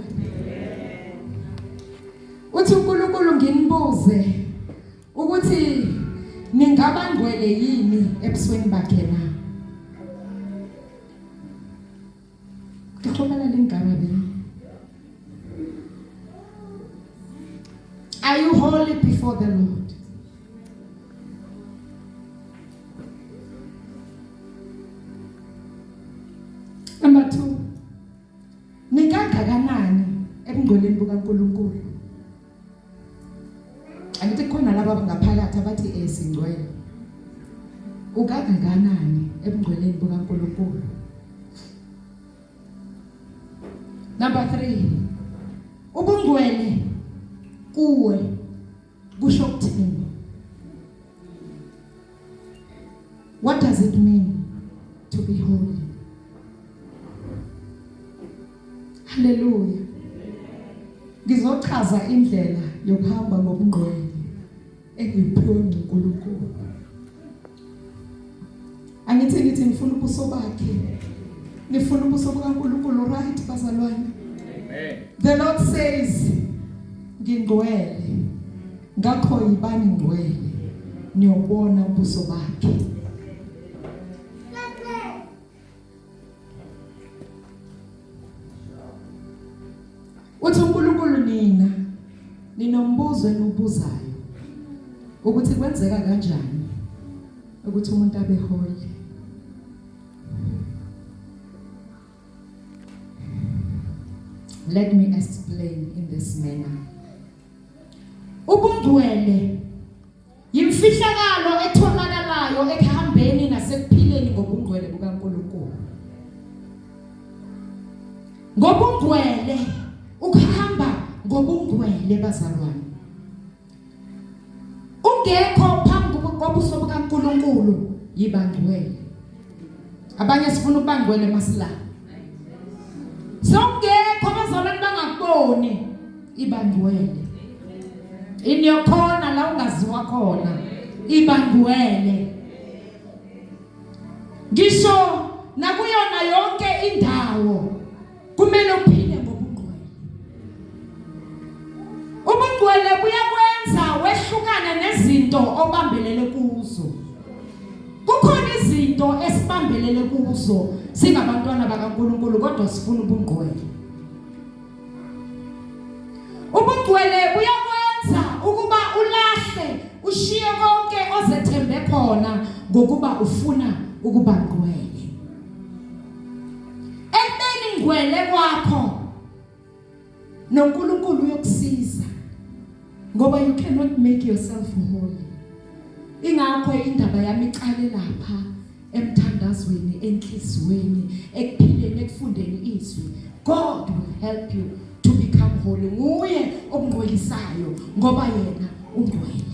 Uthi uNkulunkulu nginibuze ukuthi ningabangcwele yini ebusweni bakhe na? Kukhomela lengaba be. Are you holy before the Lord? Number 2. Ningakanani ebungcweleni bukaNkulunkulu? Angithi khona laba ngaphakathi abathi singcwele. Ukangakanani ebungcweleni bukaNkulunkulu? Number 3. Ubungcwele kuwe kusho ukuthini? What does it mean to be holy? Hallelujah. Ngizochaza indlela yokuhamba ngobungcwele engiphiwe nguNkulunkulu. Angithi ngifuna ubuso bakhe. Ngifuna ubuso bukaNkulunkulu, right bazalwane? Amen. The Lord says ngingcwele. Ngakho yibani ngcwele. Niyobona ubuso bakhe. Uthi uNkulunkulu ninombuzo enobuzayo ukuthi kwenzeka kanjani ukuthi umuntu abe holy. Let me explain in this manner. Ubungcwele yimfihlakalo etholakalayo ekuhambeni nasekuphileni ngobungcwele bukaNkulunkulu. Ngobungcwele ukuhamba ngobungcwele bazalwane. Ungekho phambi kobuso bukaNkulunkulu yibangcwele. Abanye sifuna ubangcwele masila. Songekho bazalwane bangakuboni ibangcwele. In your corner la ungaziwa khona ibangcwele. Ngisho nakuyona yonke indawo kumele uphile ngobungcwele. Ubungcwele buyakwenza wehlukane nezinto obambelele kuzo. Kukhona izinto esibambelele kuzo singabantwana bakaNkulunkulu kodwa sifuna ubungcwele. Ubungcwele buyakwenza ukuba ulahle ushiye konke ozethembe khona ngokuba ufuna ukuba ngcwele. Ekubeni ngcwele kwakho noNkulunkulu uyokusiza ngoba you cannot make yourself holy. Ingakho indaba yami iqale lapha emthandazweni, enhlizweni, ekuphileni, ekufundeni izwi. God will help you to become holy. Nguye obungcwelisayo ngoba yena ungcwele.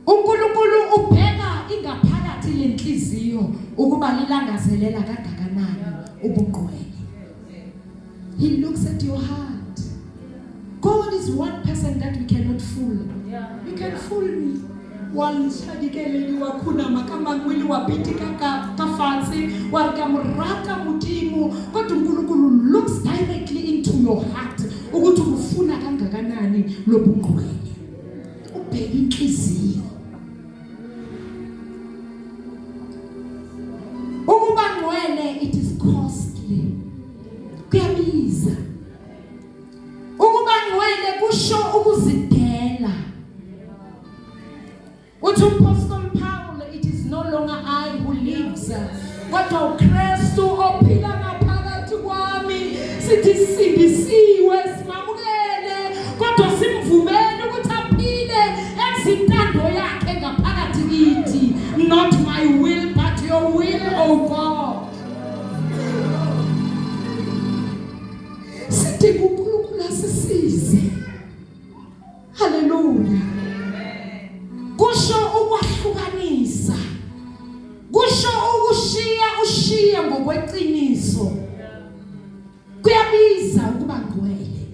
uNkulunkulu ubheka ingaphakathi phakathi lenhliziyo ukuba lilangazelela kangakanani ubungcwele. He looks at your heart. God is one person that we cannot fool. You can fool me. One shadikele wa kuna makama mwili wa biti ka fatsi wa kamraka mutimu kodwa uNkulunkulu looks directly into your heart ukuthi ufuna kangakanani lobungcwele. Ubheka inhliziyo. Ukuba ngcwele it is costly. Kuyabiza. Ukuba ngcwele kusho ukuzidela. Uthi Apostle Paul, it is no longer I who lives, kodwa uKristu ophila ngaphakathi kwami. Sithi sindisiwe simamukele kodwa simvumele ukuthi aphile ezintando yakhe ngaphakathi kithi. Not my will but your will, oh God. Sithi uNkulunkulu asisize. Hallelujah. Kusho ukwahlukanisa. Kusho ukushiya ngokweqiniso. Kuyabiza ukuba ngcwele.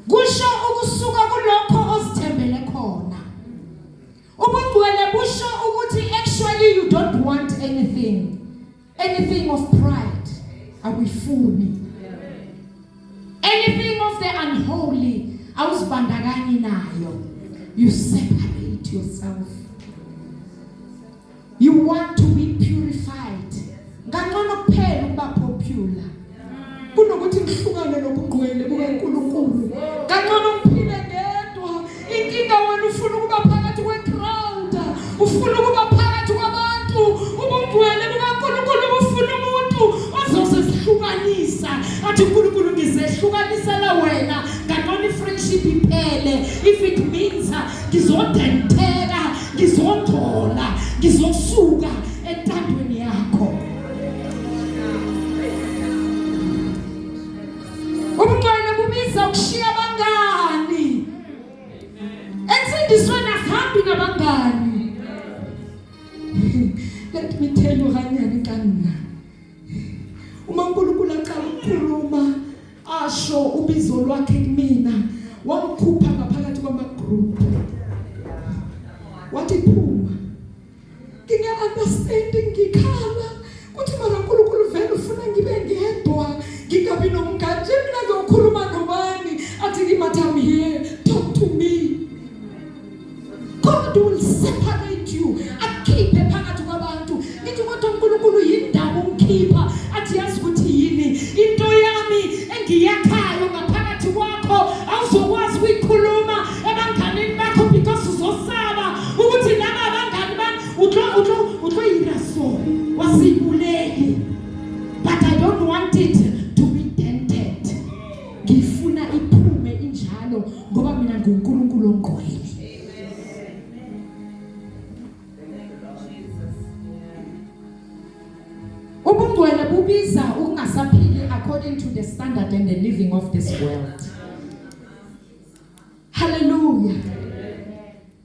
Kusho ukusuka kulokho ozithembele khona. Ubungcwele busho ukuthi actually you don't want anything of pride. Awufuni. Anything of the unholy awuzibandakanyi nayo. You separate yourself. You want to be purified. Ngangcono kuphela ukuba popular. Kunokuthi ngihlukane nobungcwele bukaNkulunkulu. Ngangcono ngiphile ngedwa. Inkinga wena ufuna ukuba phakathi kwe-crowd. Ufuna ukuba phakathi kwabantu. Ubungcwele bukaNkulunkulu bufuna umuntu ozosihlukanisa. Athi uNkulunkulu ngizehlukanisela wena. Ngangcono i-friendship iphele. If it means ngizodenteka, ngizodhola, ngizosuka entandweni yakho. Ubungcwele bubiza ukushiya abangani. Ensindisweni asihambi nabangani. Let me tell you hanyani kanina. Uma uNkulunkulu aqala ukukhuluma asho ubizo lwakhe kumina, wangikhupha ngaphakathi kwamagroup. Wathi phuma. Nginga-understanding ngikhala. Kuthi mara uNkulunkulu vele ufuna ngibe ngedwa. Ngingabi nomngane. Nje mina ngiyokhuluma nobani. Athi kimathami here. Talk to me. God will separate you. Akhiphe phakathi kwabantu. Ngithi kodwa uNkulunkulu yindaba ungikhipha. Athi yazi ukuthi yini. Into yami engiyakhayo ngaphakathi kwakho awuzokwazi ukuyikhuluma ebanganeni bakho because uzosaba ukuthi laba abangani bami utloyiraso wasibuleli. But I don't want it to be dented. Ngifuna iphume injalo ngoba mina nguNkulunkulu ongcwele. Ubungcwele bubiza ukungasaphili according to the standard and the living of this world. Hallelujah.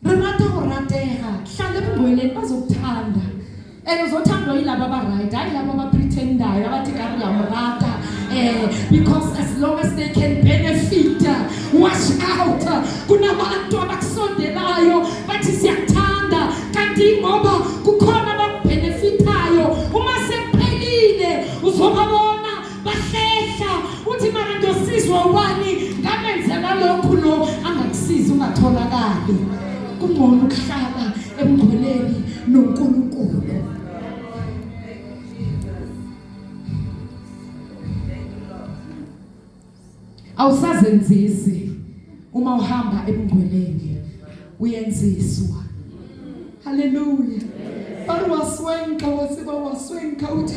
Remata horateha, hlale ubungcwele bazokuthanda. Uzothandwa yilabo aba-right, hayi labo aba-pretendayo abathi ngabe uyamrata because as long as they can benefit, wash out. Kunabantu abakusondelayo bathi siyakuthanda kanti ngoba kukhona abakubenefitayo. Uma sekuphelile uzobabona bahlehla uthi mara ndosizwa ubani ngamenzela lokhu lo angakusiza ungatholakali. Kungcono ukuhlala emngcweleni noNkulunkulu. Awusazenzisi uma uhamba emngcweleni uyenziswa. Hallelujah. Bari waswenka wasiba waswenka uthi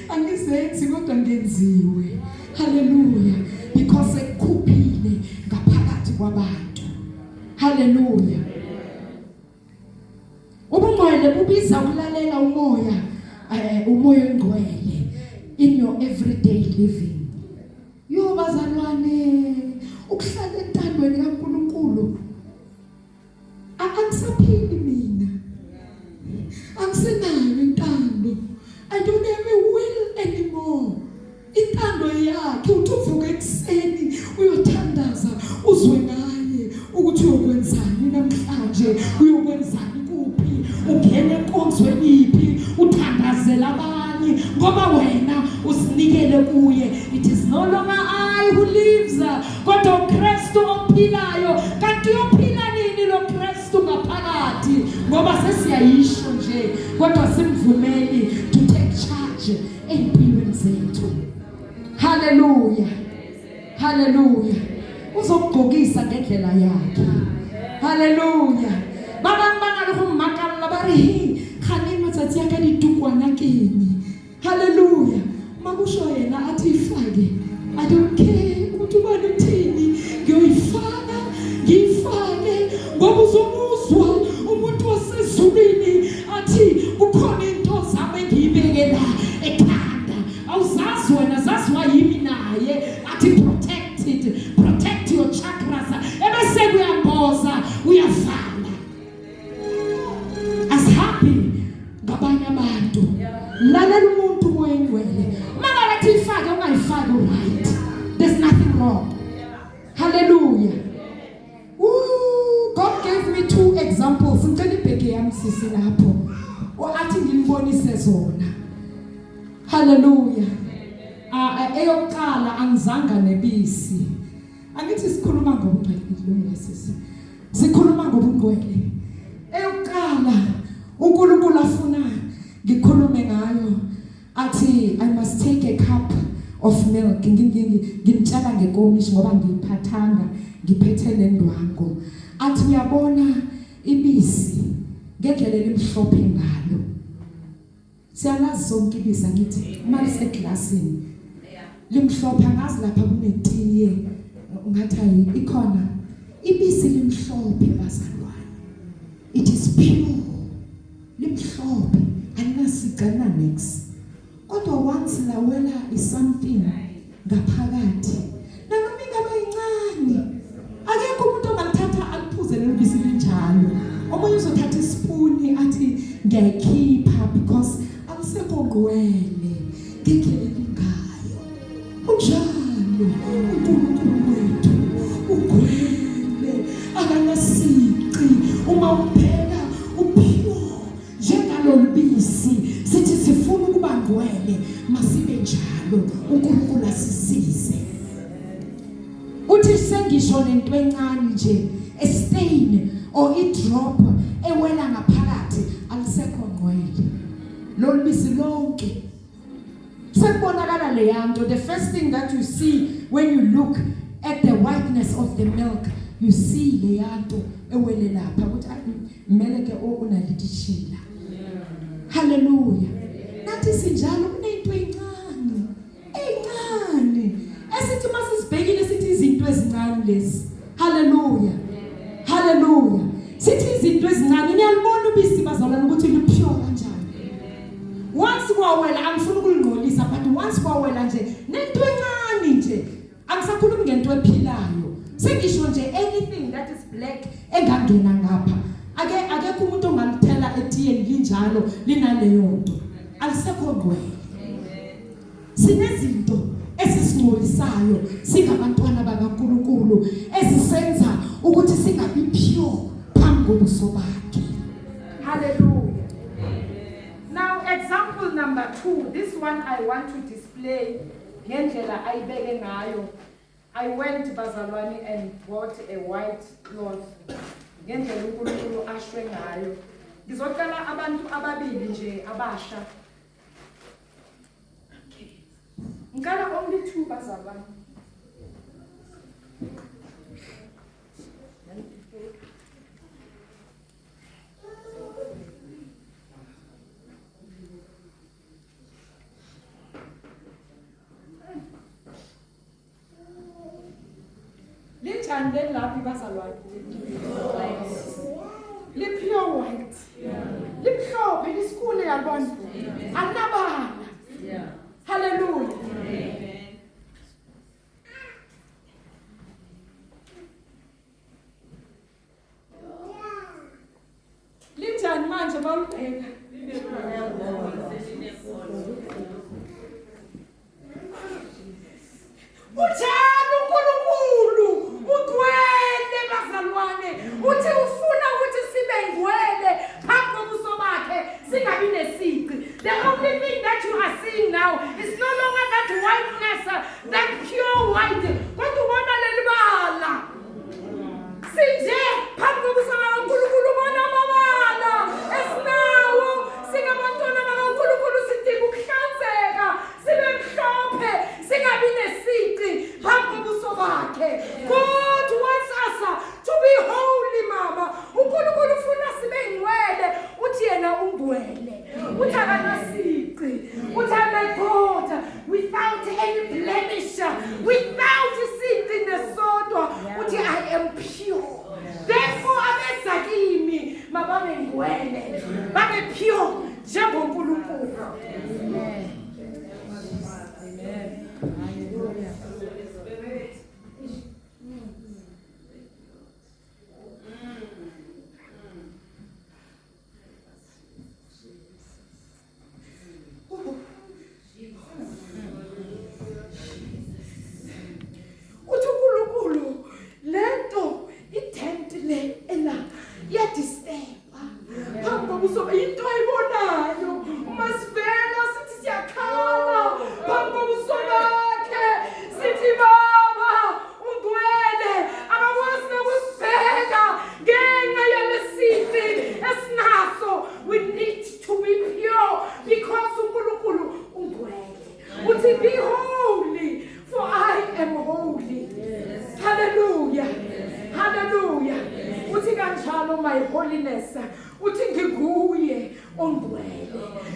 angizenzi kodwa ngenziwe. Hallelujah. Because ekukhuphile ngaphakathi kwabantu. Hallelujah. Ubungcwele bubiza ukulalela umoya ongcwele in your everyday living. Yo bazalwane, ukuhlala entandweni kaNkulunkulu. Angisaphili mina. Angisenayo I don't have a will anymore. Intando yakhe uthi uvuka ekuseni uyothandaza uzwe ngaye ukuthi uyokwenzani namhlanje, uyokwenzani kuphi, ungene enkonzweni iphi, uthandazela abanye ngoba wena usinikele kuye. It is no longer I who lives, kodwa uKristu ophilayo. Kanti uyophila nini lo Kristu ngaphakathi? Ngoba sesiyayisho nje kodwa simvumeli to take charge empilweni zethu. Hallelujah. Hallelujah. Uzokugqokisa ngendlela yakhe. Hallelujah. Baba bana lo makala bari khani matsatsi aka ditukwana keni. Hallelujah. Makusho yena athi ifake. I don't care ukuthi ubani uthini. Ngiyoyifaka, ngifake ngoba uzomuzwa umuntu wasezulwini athi kukhona into zami engiyibeke la ekhanda. Awuzazi wena zaziwa yimi naye athi protect your chakras. Ebese kuyamboza uyavala. As happy ngabanye abantu. Lalela umuntu moyengwele. Mangalathi ifake ungayifaki right. There's nothing wrong. Hallelujah. God gave me 2 examples. Ngicela ibheke yami sisi lapho. Athi ngilibonise zona. Hallelujah. Eyokuqala angizanga nebisi. Angithi sikhuluma ngobungcwele ngilungile sisi. Sikhuluma ngobungcwele. Eyokuqala uNkulunkulu afuna ngikhulume ngayo. Athi I must take a cup of milk. Ngimtshela ngekomishi ngoba ngiyiphathanga ngiphethe lendwango. Athi uyabona ibisi ngendlela elimhlophe ngalo. Siyalazi sonke ibisi ngithi mase eglasini. Limhlophe ngazi lapha kunetiye. Ungathi ikhona ibisi limhlophe bazalwane. It is pure. Limhlophe alinasigana next. Kodwa once lawela is something ngaphakathi. Nanoma ingaba incane. Akekho umuntu ongalithatha aliphuze lelo bisi linjalo. Omunye uzothatha ispoon athi ngiyayikhipha because alisekho ngwele. Ngendlela elingayo. Unjalo uNkulunkulu wethu ugwele akanasiqi uma uphela uphiwo njengalo bisi sithi sifuna ukuba ngwele masibe njalo uNkulunkulu asisize. Uthi sengisho lento encane nje a stain or a drop ewela ngaphakathi alisekho ngwele. Lo bisi lonke sekubonakala le yanto. The first thing that you see when you look at the whiteness of the milk, you see le yanto ewele lapha ukuthi meleke unalidishila. Hallelujah. Nathi sinjalo kunento encane. Esithi masisibhekile sithi izinto ezincane lezi. Hallelujah. Hallelujah. Sithi izinto ezincane niyalibona ubisi bazalwana ukuthi liphiwa kanjani. Once kwawela angifuni ukulingcolisa but once kwawela nje nento encane nje angisakhulumi ngento ephilayo. Sengisho nje anything that is black engangena ngapha. Akekho umuntu ongalithela etiyeni linjalo linaleyo nto. Alisekho ngwele. Sinezinto esisingcolisayo singabantwana bakaNkulunkulu ezisenza ukuthi singabi pure phambi kobuso bakhe. Hallelujah. Now example number 2, this one I want to display ngendlela ayibeke ngayo. I went bazalwane and bought a white cloth. Ngendlela uNkulunkulu ashwe ngayo. Ngizocela abantu ababili nje abasha. Okay. Ngicela only 2 bazalwane. Linjani le laphi bazalwane? Lipure white. Limhlophe liskule yabona. Anabala. Hallelujah. Linjani manje balubheka? Ujalo uNkulunkulu ugcwele bazalwane. Uthi ufuna ukuthi sibe ngcwele phambi kobuso bakhe singabi nesici. The only thing that you are seeing now is no longer that whiteness, that pure white. Kodwa ubona leli bala. Sinje phambi kobuso bakaNkulunkulu ubona amabala esinawo singabantwana bakaNkulunkulu sidinga ukuhlanzeka sibe mhlophe singabi nesici phambi kobuso bakhe. God wants us to be holy, mama. uNkulunkulu ufuna sibe ngcwele. Uthi yena ungcwele, uthi akanasici, uthi God without any blemish, without sici nesodwa. Uthi I am pure. Therefore abeza kimi mababe ngcwele, babe pure njengoNkulunkulu. Amen. Hallelujah. Uthi uNkulunkulu lento itent le ela yadisturba phambi kobuso into ayibonayo uma sivela sithi siyakhala phambi kobuso bakhe sithi baba ungcwele akakwazi nokusibheka ngenxa yalesici esinaso. We need to be pure because uNkulunkulu ungcwele. Uthi be holy for I am holy. Yes. Hallelujah. Yes. Hallelujah. Uthi kanjalo my holiness. Uthi ngiguye ongcwele.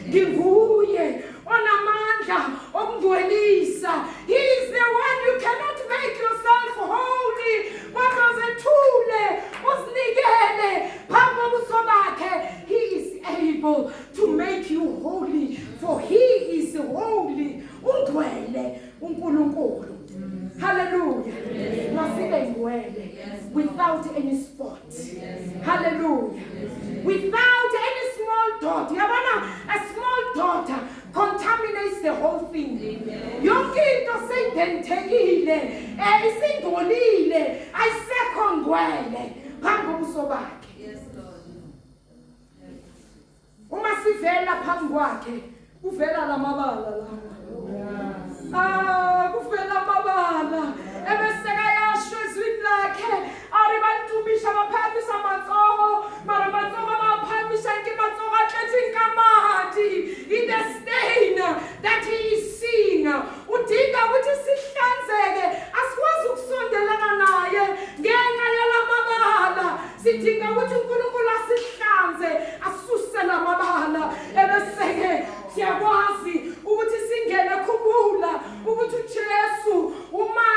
Ngiguye onamandla okungcwelisa. He is the one you cannot make yourself holy. Wakazethule usinikele phambi kobuso bakhe. He is able to make you holy, for he is holy. Ungcwele uNkulunkulu. Hallelujah. Masibe ngcwele without any spot. Hallelujah. Without any small dot. Yabona, a small dot contaminates the whole thing. Yonke into seyidentekile, isingcolile, ayisekho ngcwele phambi kobuso bakhe. Uma sivela phambi kwakhe kuvela lamabala lawa. Kuvela amabala ebeseka yasho ezwini lakhe aribantumisha baphambisa amatsogo mara amatsogo baphambisa nkimatsogo atlethi inkamati in the stain that he is seeing. Udinga ukuthi sihlanzeke, asikwazi ukusondelana naye ngenxa yalamabala. Sidinga ukuthi uNkulunkulu asihlanze asuse lamabala ebeseke siyakwazi ukuthi singene khumula ukuthi uJesu uma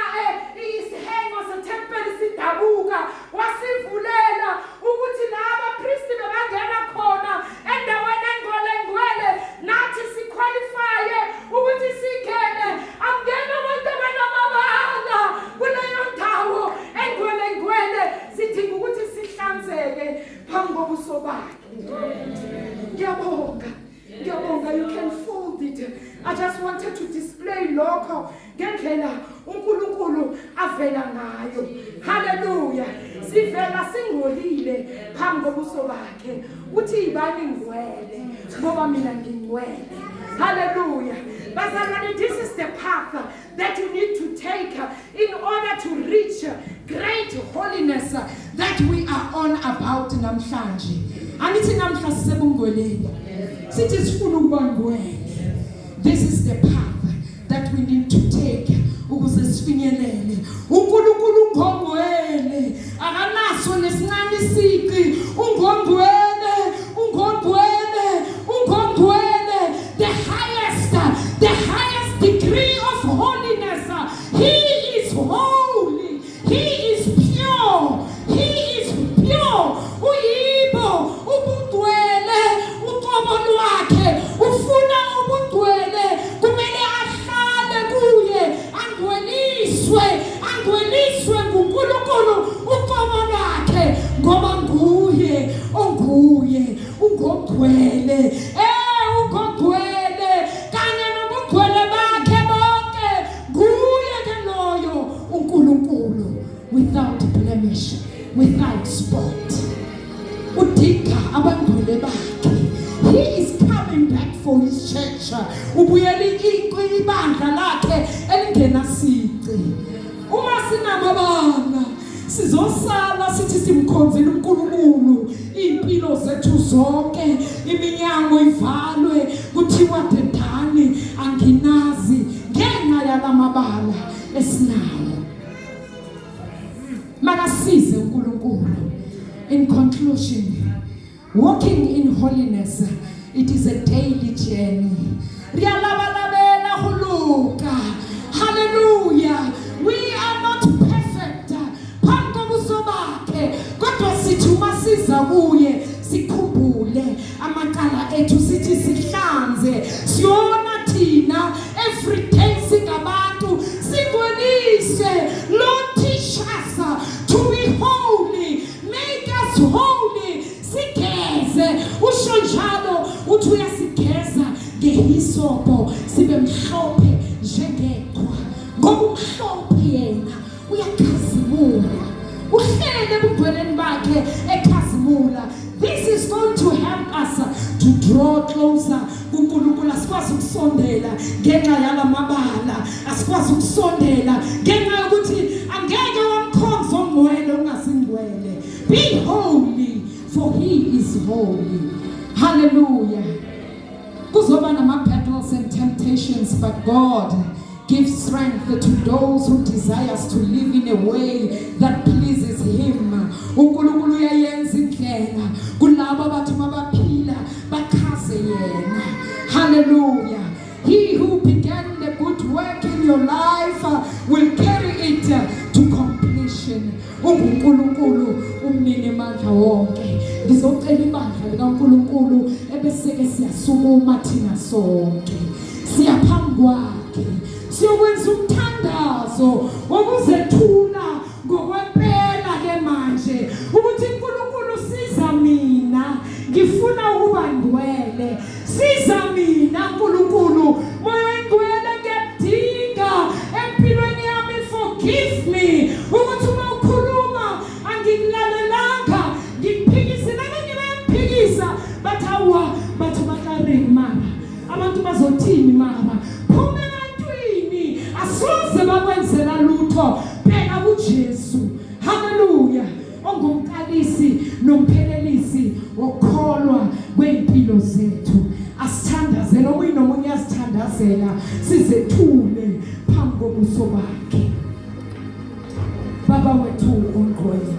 isihengo sethempeli sidabuka wasivulela ukuthi laba priest bebangena khona endaweni engcwele nathi siqualifye ukuthi singene. Angena abantu abanamabala kuleyo ndawo engcwele. Sidinga ukuthi sihlanzeke phambi kobuso bakhe. Ngiyabonga. You can fold it. I just wanted to display lokho ngendlela uNkulunkulu avela ngayo. Hallelujah. Sivela singolile phambi kobuso bakhe. Uthi ibani ngcwele ngoba mina ngingcwele. Hallelujah. Bazalwane, this is the path that you need to take in order to reach great holiness that we are on about namhlanje. Anithi namhla sisebungoleni. Sithi sifuna ukuba ngcwele. This is the path that we need to take ukuze sifinyelele. uNkulunkulu ungongcwele, akanaso nesincane isici. Ungongcwele. The highest degree of holiness. He is holy. He is pure. Uyibo, ubungcwele, uqobo lwakhe, ufuna ubungcwele, kumele ahlale kuye, angcweliswe nguNkulunkulu uqobo lwakhe. libuyele ibandla lakhe elingenasici. Uma sinamabala sizosala sithi simkhonzela uNkulunkulu impilo zethu zonke, iminyango ivalwe kuthiwa dedani anginazi ngenxa yalamabala esinawo. Makasize uNkulunkulu. In conclusion, walking in holiness, it is a daily journey. Riyalabalabela huluka. Hallelujah. We are not perfect. Phambi kobuso bakhe, kodwa sithi uma siza kuye sikhumbule amacala ethu sithi sihlanze. Siyona thina every day singabantu singwelise. Lord, teach us to be holy. Make us holy. Sigeze. Usho njalo uthi uyasigeza ngehisopo sibe mhlophe njengethwa. Ngoba umhlophe yena uyakhazimula. Uhlele ebudweleni bakhe ekhazimula. This is going to help us to draw closer kuNkulunkulu. Asikwazi ukusondela ngenxa yalamabala. Asikwazi ukusondela ngenxa yokuthi angeke wamkhonza ongcwele ungasingcwele. Be holy, for he is holy. Hallelujah. Kuzoba nama-battles and temptations, but God gives strength to those who desires to live in a way that pleases him. uNkulunkulu uyayenza indlela kulabo abathi mabaphila bakhaze yena. Hallelujah. He who began the good work in your life will carry it to completion. uNkulunkulu umnini mandla wonke. Ngizocela ibandla likaNkulunkulu ebeseke siyasukuma thina sonke siyaphambi kwakhe siyokwenza umthandazo wokuzethula ngokwempela ke manje ukuthi uNkulunkulu siza mina ngifuna ukuba ngcwele. Siza mina uNkulunkulu moya ngcwele ngiyadinga empilweni yami. Forgive me ukuthi uma ukhuluma angilalelanga ngiphikise nabanye bayaphikisa bathawa bathi bakarini mama abantu bazothini mama phuma ebantwini asoze bakwenzela lutho. Bheka kuJesu. Hallelujah. Ongumqalisi nomphelelisi wokholwa kwempilo zethu. Asithandazele omunye nomunye asithandazela sizethule phambi kobuso bakhe. Baba wethu ongcwele.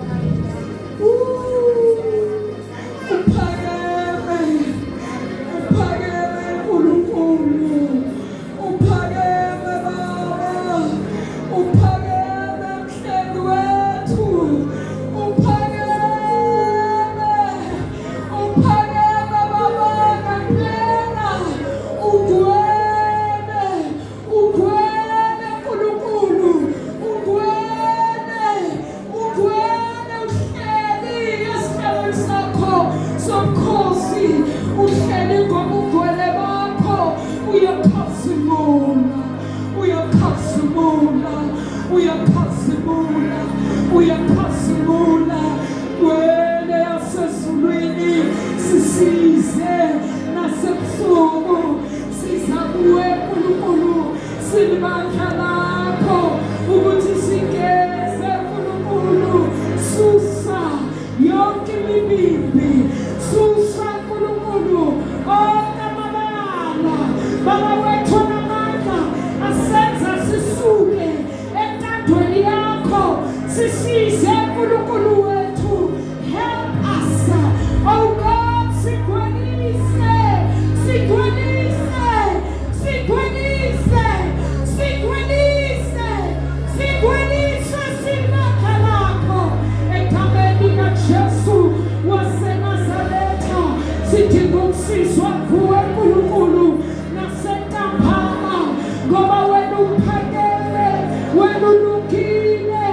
Wenu lukile,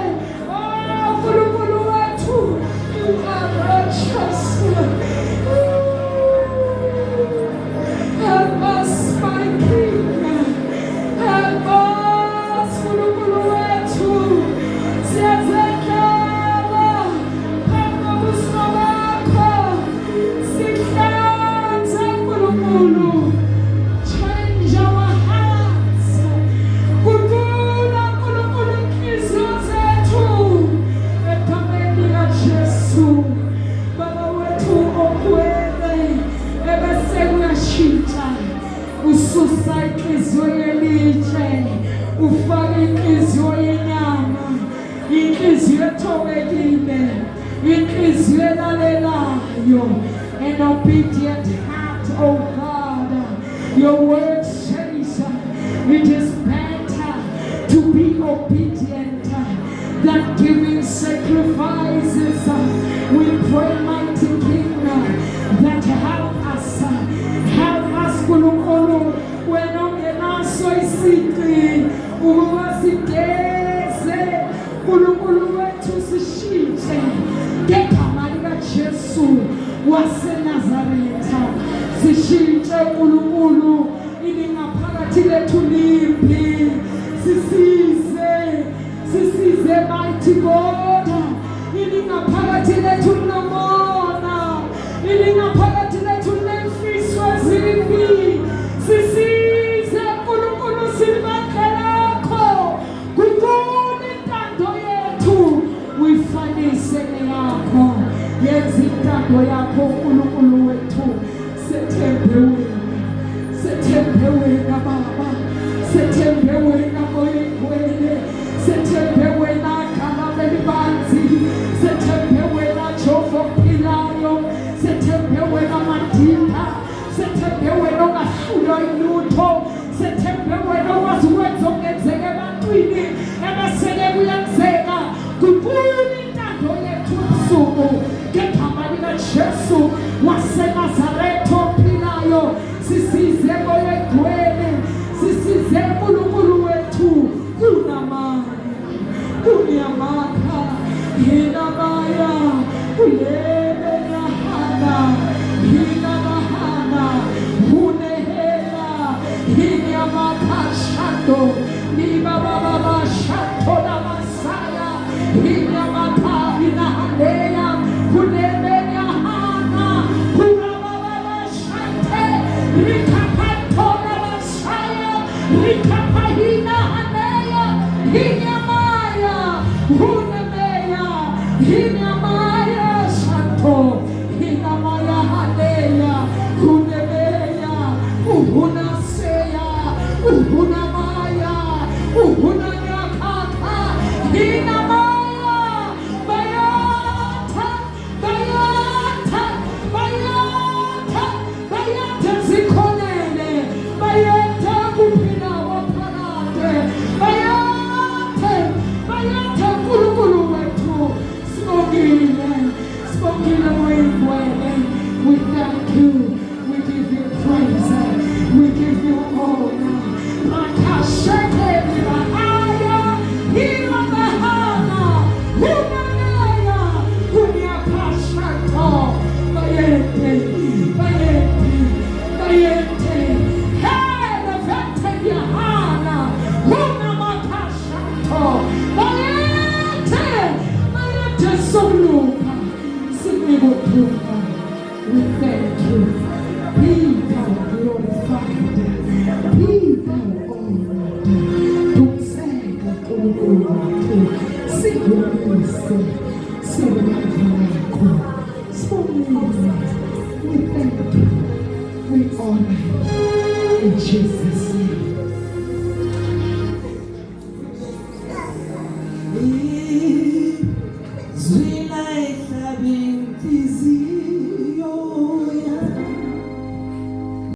oh, Nkulunkulu wethu thobekile inhliziyo elalelayo, an obedient heart, oh God. Your word says it is better to be obedient than giving sacrifices. We pray, mighty King, that help us, Nkulunkulu, wena ongenaso isici, ukuba sigeze, Nkulunkulu wethu sishintshe, ngegama likaJesu waseNazaretha, sishintshe Nkulunkulu, ilingaphakathi lethu limpi, sisize mighty God, ilingaphakathi lethu linamona, ilingaphakathi lethu linemfiso ezimbi, sisize Nkulunkulu silibandla lakho, kukhona intando yethu uyifanise neyakho, yenza intando yakho Nkulunkulu wethu, sethembe wena Baba, sethembe wena Moyengcwele, sethembe wena Gama Elibanzi, sethembe wena Jehova ophilayo, sethembe wena Mandita, sethembe wena ongahlulwa yilutho, sethembe wena okwazi ukwenza okungenzeka ebantwini ebesele kuyenzeka. Kukhona intando yethu ebusuku ngegama likaJesu waseNazaretha ophilayo, sisize Moyengcwele, sisize Nkulunkulu wethu, kunamandla, hinamaya, kulebe nahana, hinamahana, hunehela, hinyamakashando, nibababashato namasaya, hinamakahinahaleya, kulebe nahana, kurabababashate, rikapatona masaya, rikapahinahaneya, hinyamaya, hunemeya, hinyamaya shato, hinamaya haleya, hunemeya, uhunaseya, uhunamaya, uhunanyakaka, hinamaya, bayata, bayata, bayata, bayata zikhonele, bayata kuphila waphakade, bayate Nkulunkulu wethu, sibongile Moyengcwele. We thank you, we give you praise, we give you honor. Makasheke libahaya, hiramahana, hunanaya, hunyakashato, bayete, hele vete yahana, hunamakashato, bayete soluka, sinikuthunga. We thank you. Be thou glorified, be thou honored. Tumsenge Nkulunkulu wethu, sikubonise, siwulandla lakho, sibonile. We thank you, we honor you. In Jesus' name.